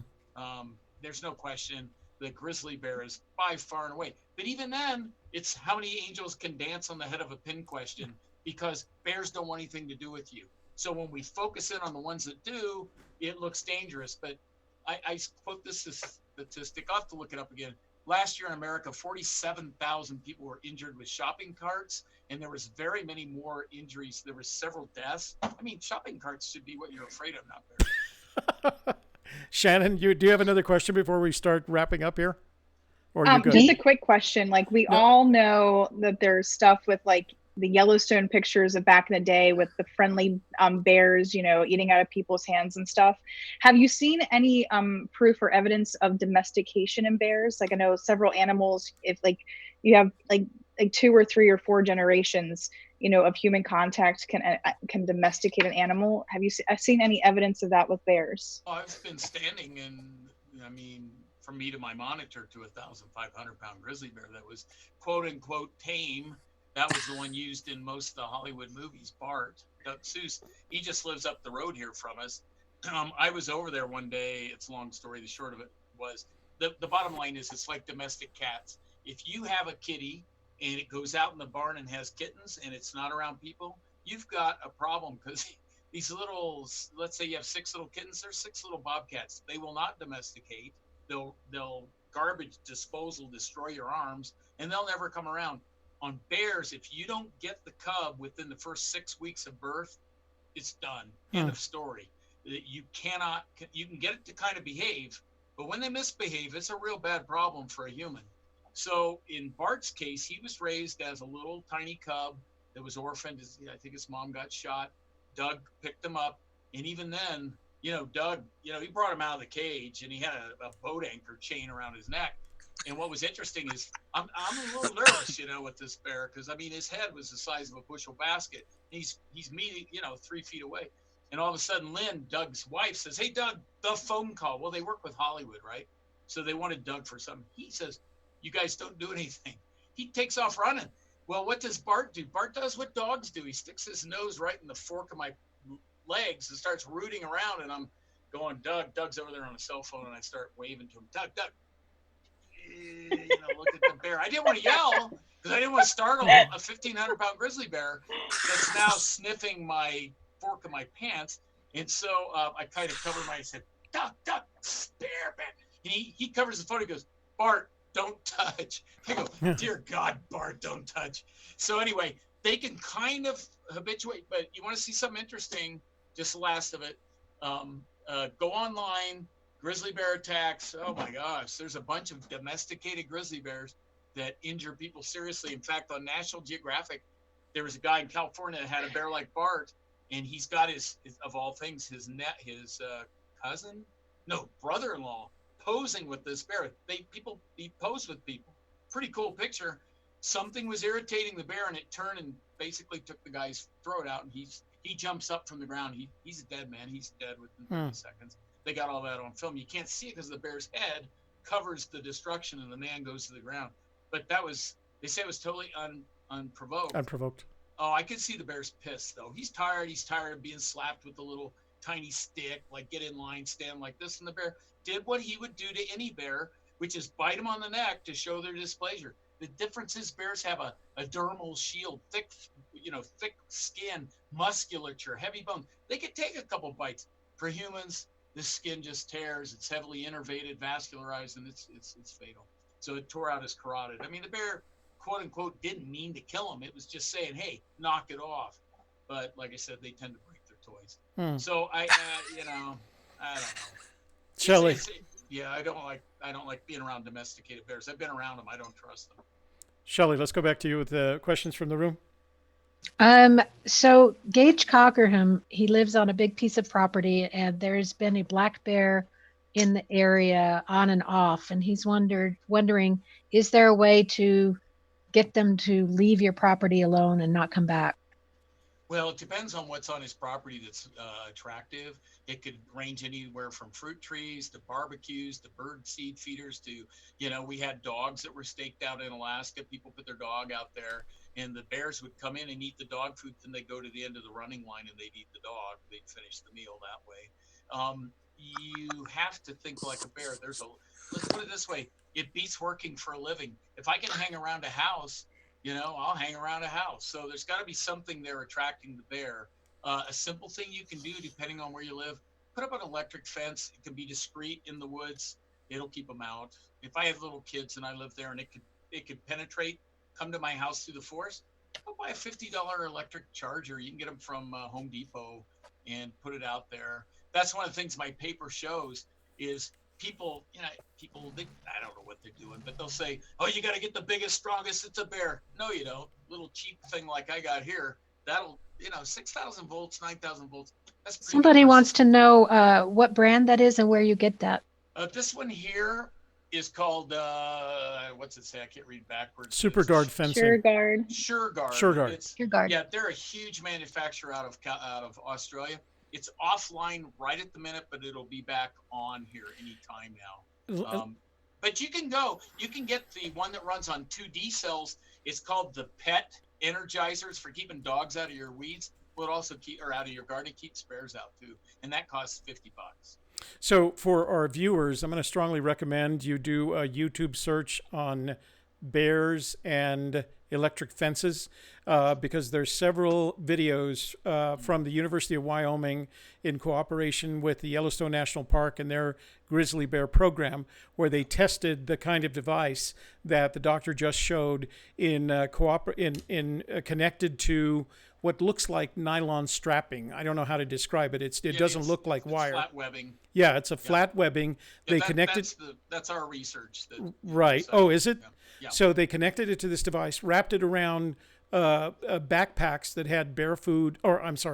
S7: There's no question the grizzly bear is by far and away. But even then, it's how many angels can dance on the head of a pin question, because bears don't want anything to do with you. So when we focus in on the ones that do, it looks dangerous. But I quote this statistic. I'll have to look it up again. Last year in America, 47,000 people were injured with shopping carts, and there was very many more injuries. There were several deaths. I mean, shopping carts should be what you're afraid of, not bears.
S1: Shannon, do you have another question before we start wrapping up here? Or you
S5: just a quick question. Like, we all know that there's stuff with like the Yellowstone pictures of back in the day with the friendly bears, eating out of people's hands and stuff. Have you seen any proof or evidence of domestication in bears? Like, I know several animals, if like you have like 2 or 3 or 4 generations, of human contact can domesticate an animal. Have you seen any evidence of that with bears?
S7: Oh, I've been standing from me to my monitor to 1,500 pound grizzly bear that was quote unquote tame. That was the one used in most of the Hollywood movies. Bart, Doug Seuss, he just lives up the road here from us. I was over there one day. It's a long story. The short of it was the bottom line is it's like domestic cats. If you have a kitty and it goes out in the barn and has kittens and it's not around people, you've got a problem, because these little, let's say you have 6 little kittens, there's 6 little bobcats. They will not domesticate. They'll garbage disposal, destroy your arms, and they'll never come around. On bears, if you don't get the cub within the first 6 weeks of birth, it's done. End of story. You can get it to kind of behave, but when they misbehave, it's a real bad problem for a human. So in Bart's case, he was raised as a little tiny cub that was orphaned. I think his mom got shot. Doug picked him up, and even then, Doug, he brought him out of the cage, and he had a boat anchor chain around his neck. And what was interesting is I'm a little nervous, with this bear, because his head was the size of a bushel basket. He's me, 3 feet away, and all of a sudden, Lynn, Doug's wife, says, "Hey, Doug, the phone call." Well, they work with Hollywood, right? So they wanted Doug for something. He says, "You guys don't do anything." He takes off running. Well, what does Bart do? Bart does what dogs do. He sticks his nose right in the fork of my legs and starts rooting around, and I'm going, "Doug." Doug's over there on a cell phone, and I start waving to him, "Doug." Look at the bear. I didn't want to yell because I didn't want to startle a 1,500 pound grizzly bear that's now sniffing my fork of my pants. And so I kind of covered my, I said, "Doug, bear." And he covers the phone. He goes, "Bart, don't touch." I go, "Dear God, Bart, don't touch." So anyway, they can kind of habituate, but you want to see something interesting, just the last of it. Go online. Grizzly bear attacks. Oh my gosh, there's a bunch of domesticated grizzly bears that injure people seriously. In fact, on National Geographic, there was a guy in California that had a bear like Bart, and he's got his of all things, his brother-in-law posing with this bear. He posed with people. Pretty cool picture. Something was irritating the bear, and it turned and basically took the guy's throat out, and he jumps up from the ground. He's a dead man. He's dead within 30 seconds. They got all that on film. You can't see it because the bear's head covers the destruction and the man goes to the ground. But they say it was totally unprovoked.
S1: Unprovoked.
S7: Oh, I could see the bear's pissed though. He's tired. He's tired of being slapped with the little tiny stick, like get in line, stand like this. And the bear did what he would do to any bear, which is bite him on the neck to show their displeasure. The difference is bears have a dermal shield, thick skin, musculature, heavy bone. They could take a couple bites. For humans, this skin just tears. It's heavily innervated, vascularized, and it's fatal. So it tore out his carotid. I mean, the bear, quote unquote, didn't mean to kill him. It was just saying, hey, knock it off. But like I said, they tend to break their toys. So I don't know.
S1: Shelley.
S7: Yeah, I don't like being around domesticated bears. I've been around them. I don't trust them.
S1: Shelley, let's go back to you with the questions from the room.
S4: So Gage Cockerham, he lives on a big piece of property, and there's been a black bear in the area on and off, and he's wondering, is there a way to get them to leave your property alone and not come back?
S7: Well, it depends on what's on his property that's attractive. It could range anywhere from fruit trees to barbecues to bird seed feeders to, we had dogs that were staked out in Alaska. People put their dog out there, and the bears would come in and eat the dog food. Then they'd go to the end of the running line and they'd eat the dog. They'd finish the meal that way. You have to think like a bear. Let's put it this way. It beats working for a living. If I can hang around a house, I'll hang around a house. So there's got to be something there attracting the bear. A simple thing you can do, depending on where you live, put up an electric fence. It can be discreet in the woods. It'll keep them out. If I have little kids and I live there and it could penetrate, come to my house through the forest, I'll buy a $50 electric charger. You can get them from Home Depot and put it out there. That's one of the things my paper shows is people, I don't know what they're doing, but they'll say, oh, you got to get the biggest, strongest, it's a bear. No, you don't. Little cheap thing like I got here, that'll, 6,000 volts, 9,000 volts. That's
S4: Somebody wants to know what brand that is and where you get that.
S7: This one here is called, what's it say? I can't read backwards.
S1: SuperGuard fencing.
S5: SureGuard.
S7: SureGuard. Yeah, they're a huge manufacturer out of Australia. It's offline right at the minute, but it'll be back on here anytime now. But you can get the one that runs on 2D cells. It's called the Pet Energizers for keeping dogs out of your weeds. Well, it also out of your garden. It keeps bears out too, and that costs $50.
S1: So for our viewers, I'm going to strongly recommend you do a YouTube search on bears and electric fences because there's several videos from the University of Wyoming in cooperation with the Yellowstone National Park and their grizzly bear program where they tested the kind of device that the doctor just showed in connected to what looks like nylon strapping. I don't know how to describe it. It doesn't look like wire.
S7: Flat webbing.
S1: Yeah, it's a flat webbing. They connected.
S7: That's our research.
S1: Right. Oh, is it?
S7: Yeah.
S1: So they connected it to this device, wrapped it around backpacks that had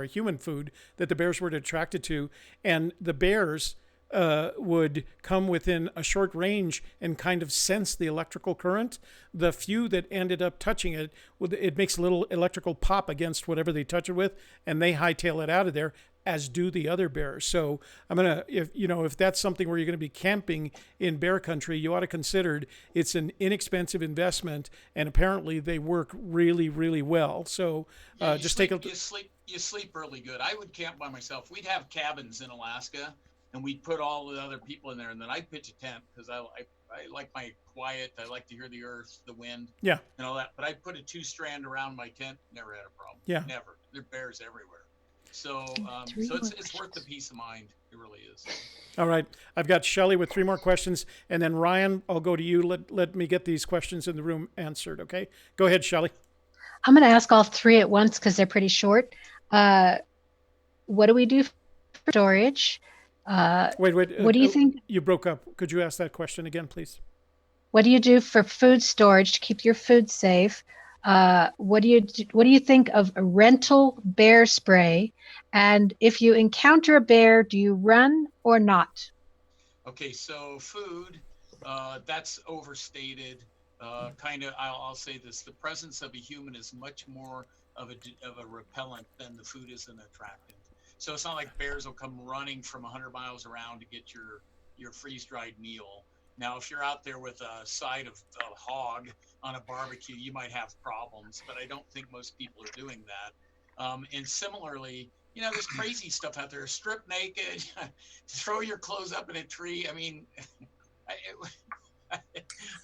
S1: human food that the bears were attracted to, and the bears would come within a short range and kind of sense the electrical current. The few that ended up touching it, it makes a little electrical pop against whatever they touch it with, and they hightail it out of there, as do the other bears. So if that's something where you're going to be camping in bear country, you ought to consider it's an inexpensive investment, and apparently they work really, really well. So
S7: you sleep really good. I would camp by myself. We'd have cabins in Alaska, and we'd put all the other people in there, and then I'd pitch a tent because I like my quiet. I like to hear the earth, the wind, and all that. But I'd put a 2-strand around my tent. Never had a problem.
S1: Yeah,
S7: never. There are bears everywhere. So it's worth the peace of mind. It really is.
S1: All right. I've got Shelley with 3 more questions, and then Ryan, I'll go to you. Let me get these questions in the room answered. Okay. Go ahead, Shelley.
S4: I'm going to ask all 3 at once because they're pretty short. What do we do for storage?
S1: Wait.
S4: What do you think?
S1: You broke up. Could you ask that question again, please?
S4: What do you do for food storage to keep your food safe? What do you think of a rental bear spray? And if you encounter a bear, do you run or not?
S7: Okay, so food, that's overstated. I'll say this: the presence of a human is much more of a repellent than the food is an attractant. So it's not like bears will come running from 100 miles around to get your freeze-dried meal. Now, if you're out there with a side of hog on a barbecue, you might have problems, but I don't think most people are doing that. And similarly, there's crazy stuff out there. Strip naked, throw your clothes up in a tree. I mean,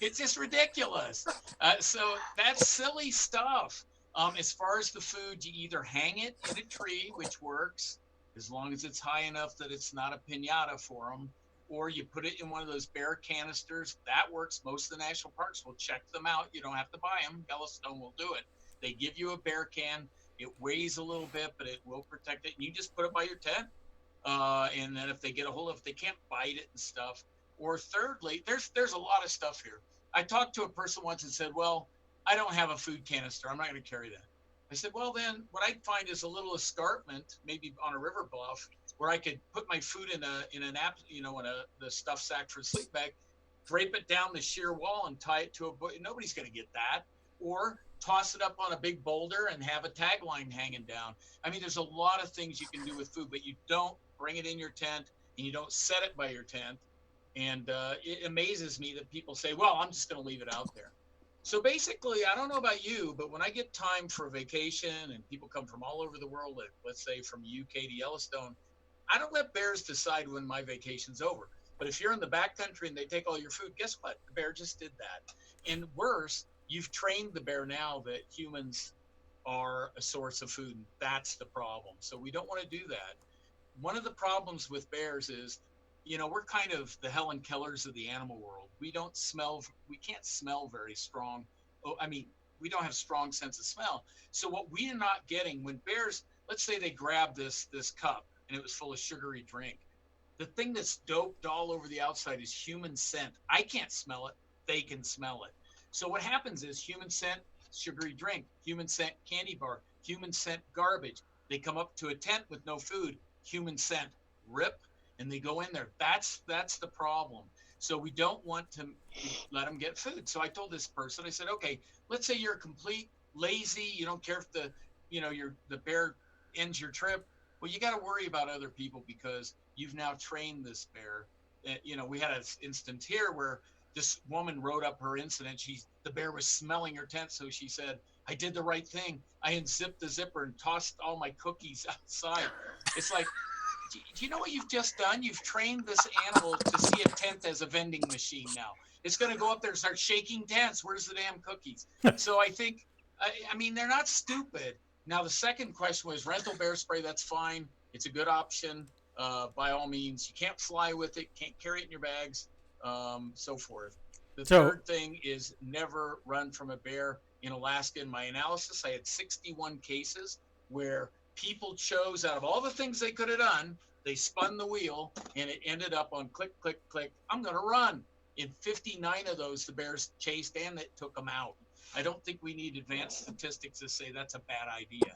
S7: it's just ridiculous. So that's silly stuff. As far as the food, you either hang it in a tree, which works, as long as it's high enough that it's not a piñata for them. Or you put it in one of those bear canisters. That works. Most of the national parks will check them out. You don't have to buy them. Yellowstone will do it. They give you a bear can. It weighs a little bit, but it will protect it. And you just put it by your tent. And then if they get a hold of it, they can't bite it and stuff. Or thirdly, there's a lot of stuff here. I talked to a person once and said, well, I don't have a food canister. I'm not going to carry that. I said, well, then what I'd find is a little escarpment, maybe on a river bluff, where I could put my food in the stuff sack for a sleep bag, drape it down the sheer wall and tie it to a book. Nobody's going to get that. Or toss it up on a big boulder and have a tagline hanging down. I mean, there's a lot of things you can do with food, but you don't bring it in your tent and you don't set it by your tent. And it amazes me that people say, well, I'm just going to leave it out there. So basically, I don't know about you, but when I get time for a vacation and people come from all over the world, let's say from UK to Yellowstone, I don't let bears decide when my vacation's over. But if you're in the backcountry and they take all your food, guess what? The bear just did that. And worse, you've trained the bear now that humans are a source of food. And that's the problem. So we don't want to do that. One of the problems with bears is, we're kind of the Helen Kellers of the animal world. We can't smell very strong. We don't have strong sense of smell. So what we are not getting when bears, let's say they grab this cup and it was full of sugary drink. The thing that's doped all over the outside is human scent. I can't smell it. They can smell it. So what happens is human scent, sugary drink, human scent, candy bar, human scent, garbage. They come up to a tent with no food, human scent, rip, and they go in there. That's the problem. So we don't want to let them get food. So I told this person, I said, okay, let's say you're a complete lazy, you don't care if the bear ends your trip. Well, you got to worry about other people because you've now trained this bear. We had an instance here where this woman wrote up her incident. The bear was smelling her tent. So she said, I did the right thing. I unzipped the zipper and tossed all my cookies outside. It's like, do you know what you've just done? You've trained this animal to see a tent as a vending machine now. It's going to go up there and start shaking tents. Where's the damn cookies? So I think, they're not stupid. Now, the second question was rental bear spray. That's fine. It's a good option by all means. You can't fly with it, can't carry it in your bags, so forth. The third thing is never run from a bear. In Alaska, in my analysis, I had 61 cases where people chose out of all the things they could have done, they spun the wheel and it ended up on click, click, click. I'm going to run. In 59 of those, the bears chased and it took them out. I don't think we need advanced statistics to say that's a bad idea.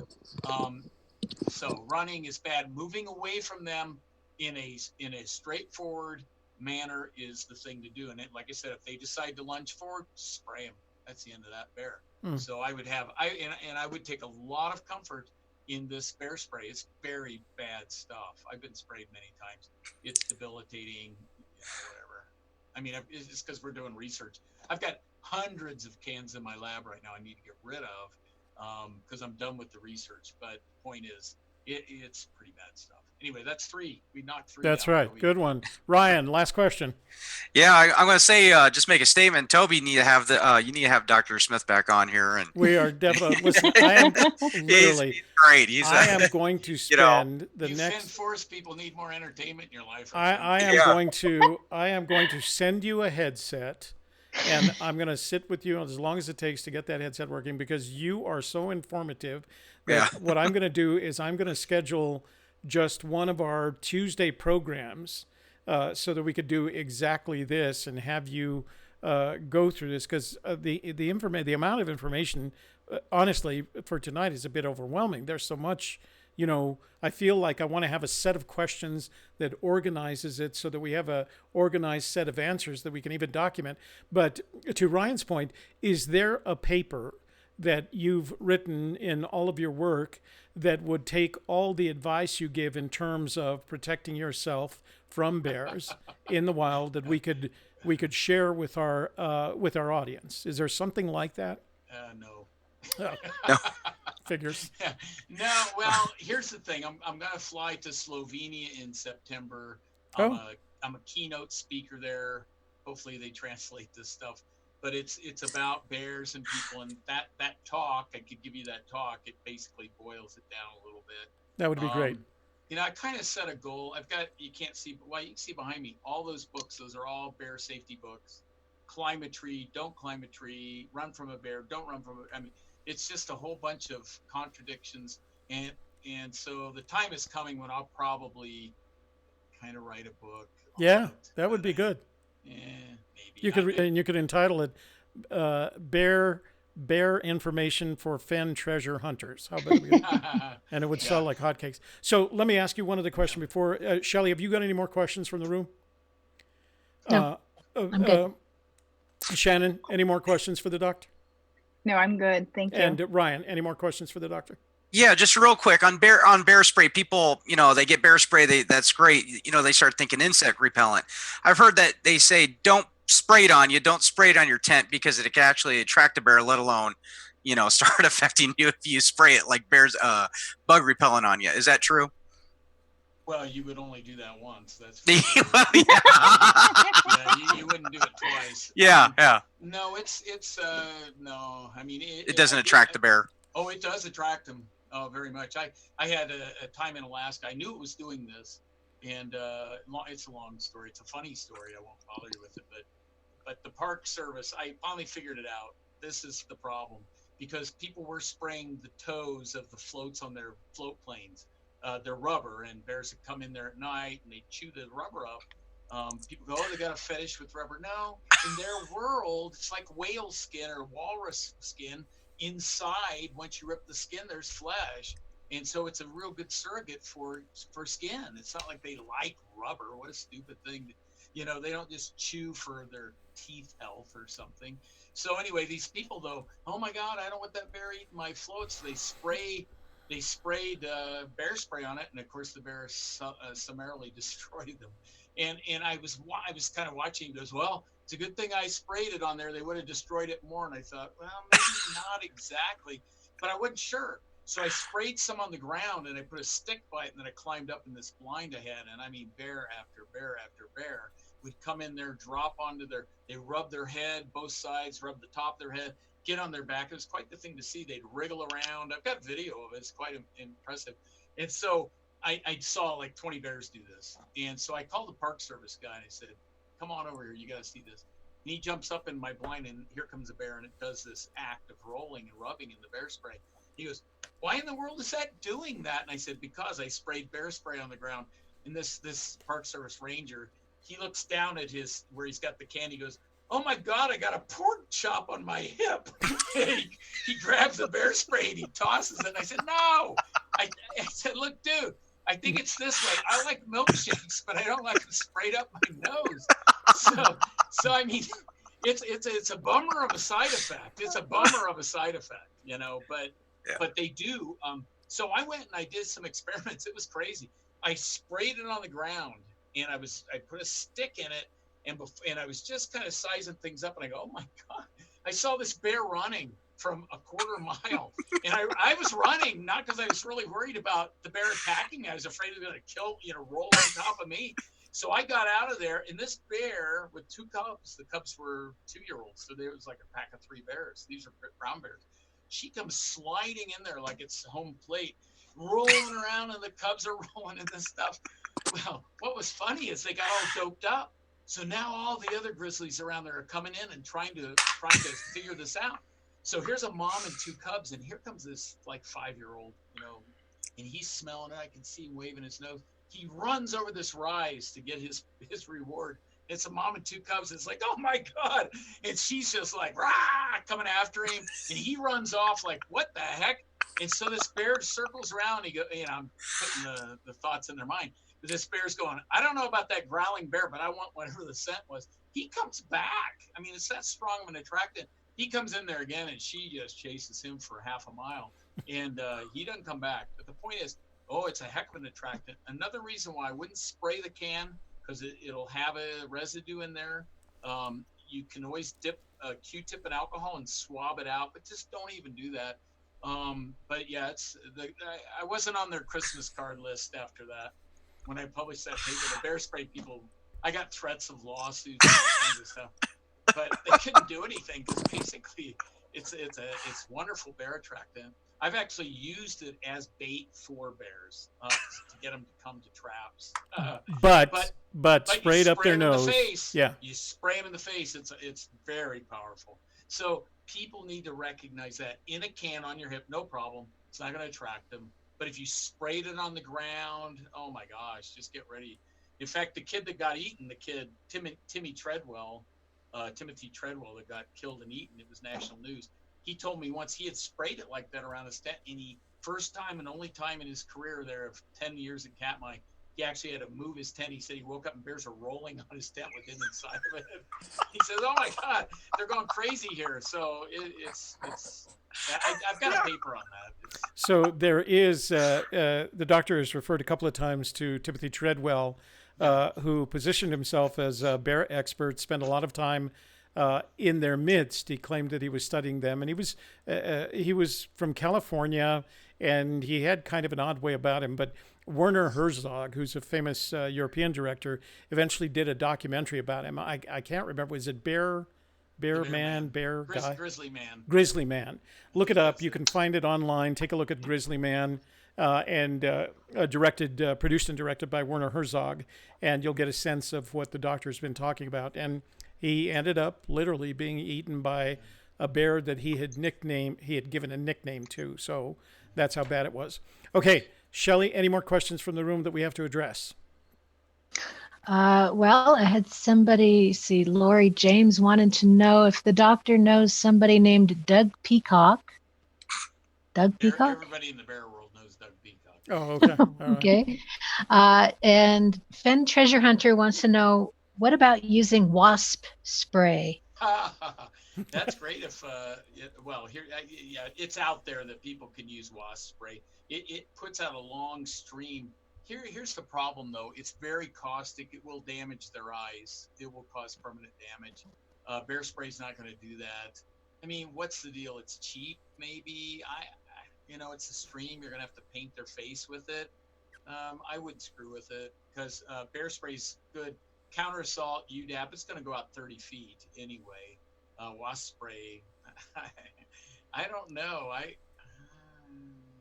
S7: So running is bad. Moving away from them in a straightforward manner is the thing to do. And like I said, if they decide to lunge forward, spray them. That's the end of that bear. So I would take a lot of comfort in this bear spray. It's very bad stuff. I've been sprayed many times. It's debilitating, whatever. It's because we're doing research. I've got hundreds of cans in my lab right now I need to get rid of because I'm done with the research. But the point is, it's pretty bad stuff. Anyway, that's 3. We knocked 3
S1: That's
S7: out.
S1: right. Good one. Ryan, last question.
S3: Yeah, I'm going to say, just make a statement. Toby, you need to have Dr. Smith back on here. And
S1: we are definitely, listen, I am literally,
S3: he's great.
S1: I am going to spend the next.
S7: Forest people need more entertainment in your life.
S1: I am going to send you a headset. And I'm going to sit with you as long as it takes to get that headset working because you are so informative that what I'm going to do is I'm going to schedule just one of our Tuesday programs so that we could do exactly this and have you go through this because the amount of information, honestly, for tonight is a bit overwhelming. There's so much. I feel like I want to have a set of questions that organizes it so that we have a organized set of answers that we can even document. But to Ryan's point, is there a paper that you've written in all of your work that would take all the advice you give in terms of protecting yourself from bears in the wild that we could share with our audience? Is there something like that?
S7: No.
S3: No.
S1: Figures.
S7: No, well, here's the thing. I'm going to fly to Slovenia in September. I'm a keynote speaker there. Hopefully they translate this stuff. But it's about bears and people, and that talk, I could give you that talk. It basically boils it down a little bit.
S1: That would be great.
S7: I kind of set a goal. You can't see, but well, you can see behind me, all those books. Those are all bear safety books. Climb a tree, don't climb a tree, run from a bear, don't run from a, I mean, it's just a whole bunch of contradictions. And so the time is coming when I'll probably kind of write a book.
S1: Yeah, that would be good.
S7: Maybe.
S1: You could entitle it Bear Information for Fenn Treasure Hunters. How about we? And it would sell like hotcakes. So let me ask you one other question before. Shelley, have you got any more questions from the room?
S4: No, I'm good.
S1: Shannon, any more questions for the doctor?
S5: No, I'm good. Thank you.
S1: And Ryan, any more questions for the doctor?
S3: Yeah, just real quick on bear spray. People, they get bear spray. That's great. They start thinking insect repellent. I've heard that they say don't spray it on you. Don't spray it on your tent because it can actually attract a bear, let alone, start affecting you if you spray it like bear's bug repellent on you. Is that true?
S7: Well, you would only do that once. That's
S3: well,
S7: yeah. You wouldn't do it twice.
S3: Yeah.
S7: No, it's no. I mean,
S3: it doesn't attract the bear.
S7: Oh, it does attract them. Oh, very much. I had a time in Alaska. I knew it was doing this, and it's a long story. It's a funny story. I won't bother you with it, but the Park Service, I finally figured it out. This is the problem because people were spraying the toes of the floats on their float planes. They're rubber, and bears that come in there at night and they chew the rubber up. People go, oh, they got a fetish with rubber. No, in their world, it's like whale skin or walrus skin. Inside, once you rip the skin, there's flesh, and so it's a real good surrogate for skin. It's not like they like rubber. What a stupid thing. They don't just chew for their teeth health or something. So anyway, these people though, oh my God, I don't want that bear eating my floats. They sprayed bear spray on it, and of course the bear summarily destroyed them. And I was kind of watching. He goes, well, it's a good thing I sprayed it on there. They would have destroyed it more. And I thought, well, maybe not exactly, but I wasn't sure. So I sprayed some on the ground and I put a stick by it, and then I climbed up in this blind I had. And I mean, bear after bear after bear would come in there, drop onto they rub their head, both sides, rub the top of their head, get on their back. It was quite the thing to see. They'd wriggle around. I've got video of it. It's quite impressive. And so I saw like 20 bears do this. And so I called the Park Service guy and I said, come on over here. You got to see this. And he jumps up in my blind, and here comes a bear, and it does this act of rolling and rubbing in the bear spray. He goes, why in the world is that doing that? And I said, because I sprayed bear spray on the ground. And this Park Service ranger, he looks down at where he's got the can. He goes, oh my God, I got a pork chop on my hip. he grabs the bear spray and he tosses it. And I said, no. I said, look, dude, I think it's this way. I like milkshakes, but I don't like them sprayed up my nose. So I mean, it's a bummer of a side effect. It's a bummer of a side effect, but they do. So I went and I did some experiments. It was crazy. I sprayed it on the ground, and I put a stick in it, and I was just kind of sizing things up, and I go, oh my God, I saw this bear running from a quarter mile, and I was running not because I was really worried about the bear attacking me. I was afraid it was going to kill, roll on top of me. So I got out of there, and this bear with 2 cubs, the cubs were 2-year-olds, so there was like a pack of 3 bears. These are brown bears. She comes sliding in there like it's home plate, rolling around, and the cubs are rolling in this stuff. Well, what was funny is they got all doped up. So now all the other grizzlies around there are coming in and trying to figure this out. So here's a mom and 2 cubs, and here comes this like 5-year-old, and he's smelling it. I can see him waving his nose. He runs over this rise to get his reward. It's a mom and 2 cubs. It's like, oh my God. And she's just like, rah, coming after him. And he runs off like, what the heck? And so this bear circles around. He goes, I'm putting the thoughts in their mind. But this bear's going, I don't know about that growling bear, but I want whatever the scent was. He comes back. I mean, it's that strong of an attractant. He comes in there again, and she just chases him for half a mile. And he doesn't come back. But the point is, it's a heck of an attractant. Another reason why I wouldn't spray the can, because it'll have a residue in there. You can always dip a Q-tip in alcohol and swab it out, but just don't even do that. But yeah, I wasn't on their Christmas card list after that. When I published that paper, the bear spray people, I got threats of lawsuits and all kinds of stuff. But they couldn't do anything because basically it's wonderful bear attractant. I've actually used it as bait for bears to get them to come to traps.
S1: But sprayed
S7: you
S1: up their
S7: spray 'em in
S1: nose.
S7: the face.
S1: Yeah.
S7: You spray them in the face. It's very powerful. So people need to recognize that in a can on your hip, no problem. It's not going to attract them. But if you sprayed it on the ground, oh my gosh, just get ready. In fact, the kid that got eaten, Timothy Treadwell that got killed and eaten, it was national news. He told me once he had sprayed it like that around his tent, and he first time and only time in his career there of 10 years in Katmai, he actually had to move his tent. He said he woke up and bears were rolling on his tent with him inside of it. He says, "Oh my God, they're going crazy here." So I've got a paper on that.
S1: So there is the doctor has referred a couple of times to Timothy Treadwell, who positioned himself as a bear expert, spent a lot of time in their midst. He claimed that he was studying them, and he was from California, and he had kind of an odd way about him. But Werner Herzog, who's a famous European director, eventually did a documentary about him. I can't remember. Was it Bear Man?
S7: Grizzly Man.
S1: Grizzly Man. Look it up. You can find it online. Take a look at Grizzly Man, produced and directed by Werner Herzog, and you'll get a sense of what the doctor's been talking about. And he ended up literally being eaten by a bear that he had given a nickname to. So that's how bad it was. Okay, Shelley, any more questions from the room that we have to address?
S4: Well, I had somebody, Lori James wanted to know if the doctor knows somebody named Doug Peacock. Doug Peacock?
S7: Everybody in the bear world knows Doug Peacock.
S1: Oh, okay. All
S4: okay. And Fenn Treasure Hunter wants to know, what about using wasp spray?
S7: That's great. It's out there that people can use wasp spray. It puts out a long stream. Here's the problem, though. It's very caustic. It will damage their eyes. It will cause permanent damage. Bear spray's not going to do that. I mean, what's the deal? It's cheap, maybe. It's a stream. You're going to have to paint their face with it. I wouldn't screw with it because bear spray's good. Counter assault, UDAP, it's going to go out 30 feet anyway. Wasp spray, I don't know.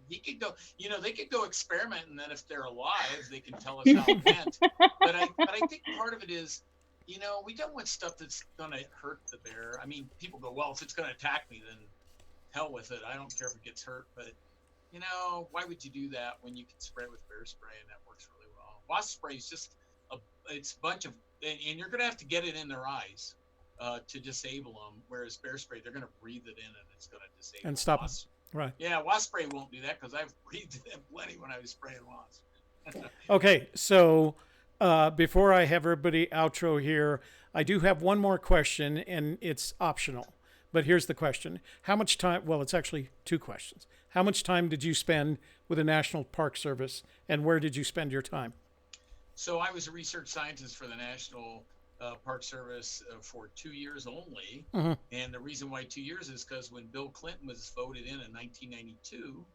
S7: He could go, they could go experiment, and then if they're alive, they can tell us how it went. But I think part of it is, we don't want stuff that's going to hurt the bear. I mean, people go, well, if it's going to attack me, then hell with it. I don't care if it gets hurt. But, why would you do that when you can spray it with bear spray, and that works really well? Wasp spray is just it's a bunch of, and you're going to have to get it in their eyes to disable them. Whereas bear spray, they're going to breathe it in, and it's going to disable
S1: and stop
S7: wasp.
S1: Right.
S7: Yeah, wasp spray won't do that because I've breathed them plenty when I was spraying wasps.
S1: Okay, so before I have everybody outro here, I do have one more question, and it's optional. But here's the question. How much time, well, it's actually two questions. How much time did you spend with the National Park Service, and where did you spend your time?
S7: So I was a research scientist for the National Park Service for 2 years only. Mm-hmm. And the reason why 2 years is because when Bill Clinton was voted in 1992,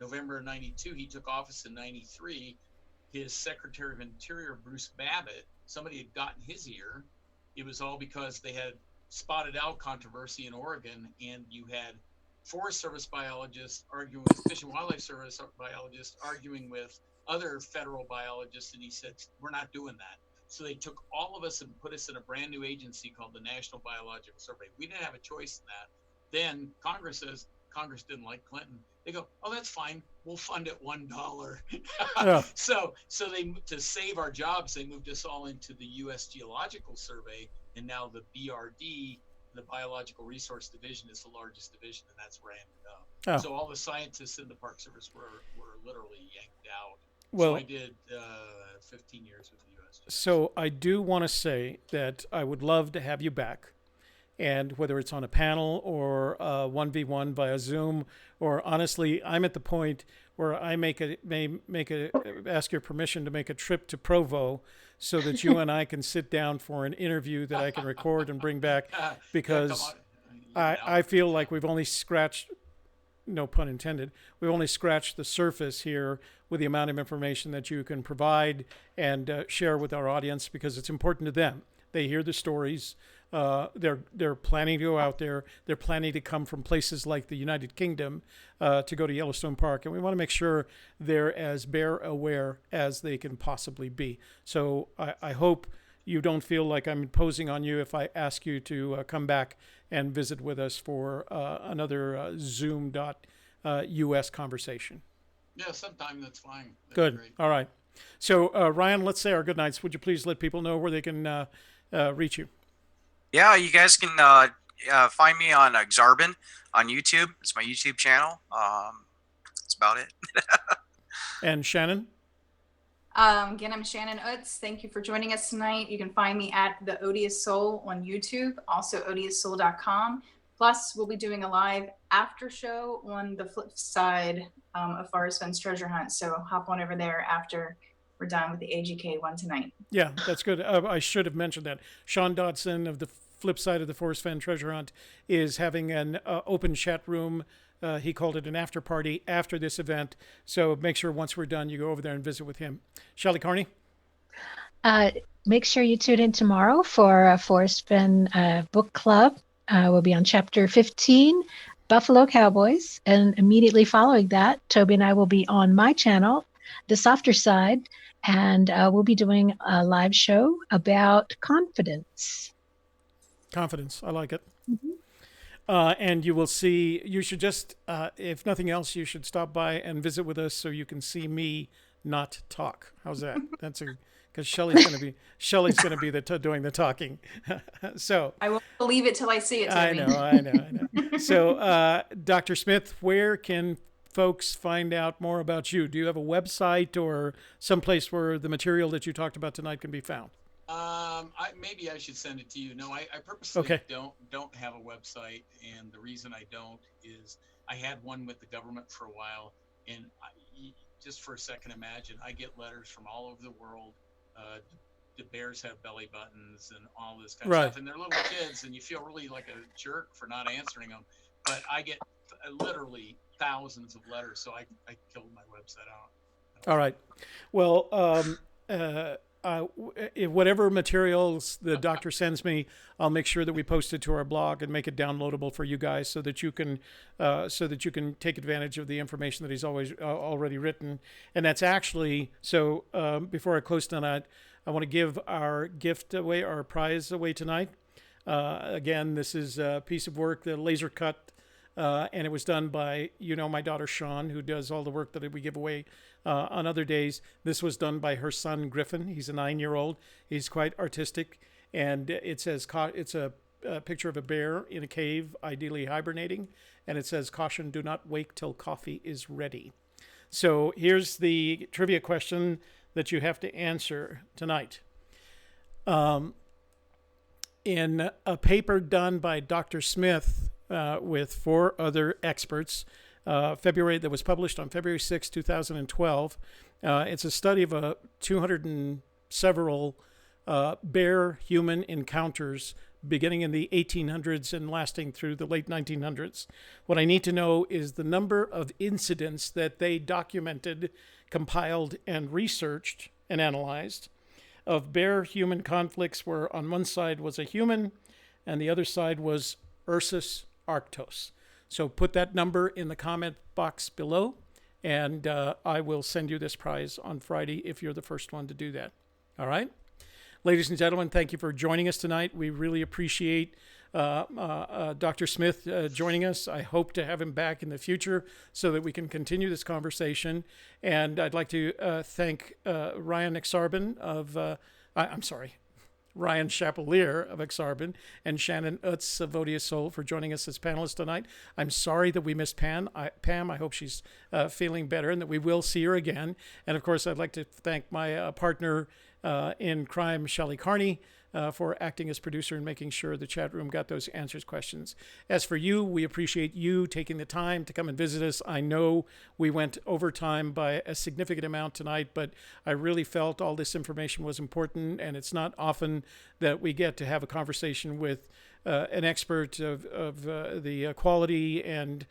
S7: November of 92, he took office in 93. His Secretary of Interior, Bruce Babbitt, somebody had gotten his ear. It was all because they had spotted owl controversy in Oregon, and you had Forest Service biologists arguing with Fish and Wildlife Service biologists arguing with other federal biologists, and he said, we're not doing that. So they took all of us and put us in a brand new agency called the National Biological Survey. We didn't have a choice in that. Then Congress says, Congress didn't like Clinton. They go, oh, that's fine. We'll fund it $1. Yeah. So they, to save our jobs, they moved us all into the U.S. Geological Survey, and now the BRD, the Biological Resource Division, is the largest division, and that's where I ended up. Oh. So all the scientists in the Park Service were literally yanked out. Well, so I did 15 years with the U.S.
S1: So I do want to say that I would love to have you back, and whether it's on a panel or 1v1 via Zoom, or honestly, I'm at the point where I ask your permission to make a trip to Provo, so that you and I can sit down for an interview that I can record and bring back, because I feel like we've only scratched, no pun intended, we've only scratched the surface here with the amount of information that you can provide and share with our audience, because it's important to them. They hear the stories They're planning to go out there. They're planning to come from places like the United Kingdom to go to Yellowstone Park, and we want to make sure they're as bear aware as they can possibly be. So I hope you don't feel like I'm imposing on you if I ask you to come back and visit with us for another Zoom.us conversation.
S7: Yeah, sometime that's fine. That'd
S1: Good.
S7: be great.
S1: All right. So Ryan, let's say our good nights. Would you please let people know where they can reach you?
S3: Yeah, you guys can find me on Xarbin on YouTube. It's my YouTube channel. That's about it.
S1: And Shannon?
S8: Again, I'm Shannon Utz. Thank you for joining us tonight. You can find me at The Odious Soul on YouTube, also odioussoul.com. Plus, we'll be doing a live after show on the flip side of Forrest Fenn's treasure hunt. So hop on over there after we're done with the AGK one tonight.
S1: Yeah, that's good. I should have mentioned that. Sean Dodson of the flip side of the Forrest Fenn treasure hunt is having an open chat room. He called it an after party after this event. So make sure once we're done, you go over there and visit with him. Shelley Carney?
S4: Make sure you tune in tomorrow for Forrest Fenn Book Club. We'll be on chapter 15, Buffalo Cowboys. And immediately following that, Toby and I will be on my channel, The Softer Side, and we'll be doing a live show about confidence.
S1: Confidence. I like it.
S4: Mm-hmm.
S1: And you will see, you should just, if nothing else, you should stop by and visit with us so you can see me not talk. How's that? That's because Shelley's going to be doing the talking. So
S8: I won't believe it till I see it, Toby.
S1: I know. So, Dr. Smith, where can folks find out more about you? Do you have a website or someplace where the material that you talked about tonight can be found?
S7: Maybe I should send it to you. No, I purposely don't have a website, and the reason I don't is I had one with the government for a while, and just for a second, imagine I get letters from all over the world. The bears have belly buttons and all this kind of stuff, and they're little kids, and you feel really like a jerk for not answering them. But I get literally thousands of letters, so I killed my website out.
S1: All right. Well, whatever materials the doctor sends me, I'll make sure that we post it to our blog and make it downloadable for you guys, so that you can take advantage of the information that he's already written. And that's actually so. Before I close tonight, I want to give our gift away, our prize away tonight. Again, this is a piece of work, the laser cut, and it was done by my daughter Sean, who does all the work that we give away on other days. This was done by her son Griffin. He's a 9-year-old. He's quite artistic, and it says it's a picture of a bear in a cave, ideally hibernating, and it says, "Caution: do not wake till coffee is ready." So here's the trivia question that you have to answer tonight. In a paper done by Dr. Smith with 4 other experts, that was published on February 6, 2012. It's a study of 200 and several bear-human encounters beginning in the 1800s and lasting through the late 1900s. What I need to know is the number of incidents that they documented, compiled, and researched and analyzed of bear-human conflicts where on one side was a human and the other side was Ursus arctos. So put that number in the comment box below, and I will send you this prize on Friday if you're the first one to do that. All right? Ladies and gentlemen, thank you for joining us tonight. We really appreciate Dr. Smith joining us. I hope to have him back in the future so that we can continue this conversation. And I'd like to thank Ryan Exarban Ryan Chapelier of Exarban and Shannon Utz of Odious Soul for joining us as panelists tonight. I'm sorry that we missed Pam. I hope she's feeling better and that we will see her again. And of course, I'd like to thank my partner in crime, Shelley Carney, for acting as producer and making sure the chat room got those questions. As for you, we appreciate you taking the time to come and visit us. I know we went over time by a significant amount tonight, but I really felt all this information was important, and it's not often that we get to have a conversation with an expert of the quality and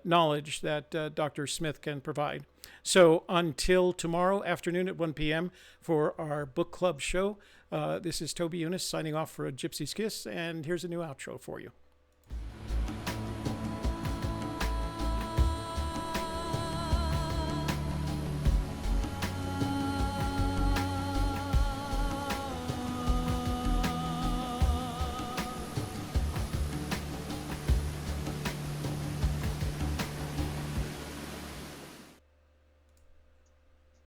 S1: knowledge that Dr. Smith can provide. So until tomorrow afternoon at 1 p.m. for our book club show, this is Toby Eunice signing off for a Gypsy's Kiss, and here's a new outro for you.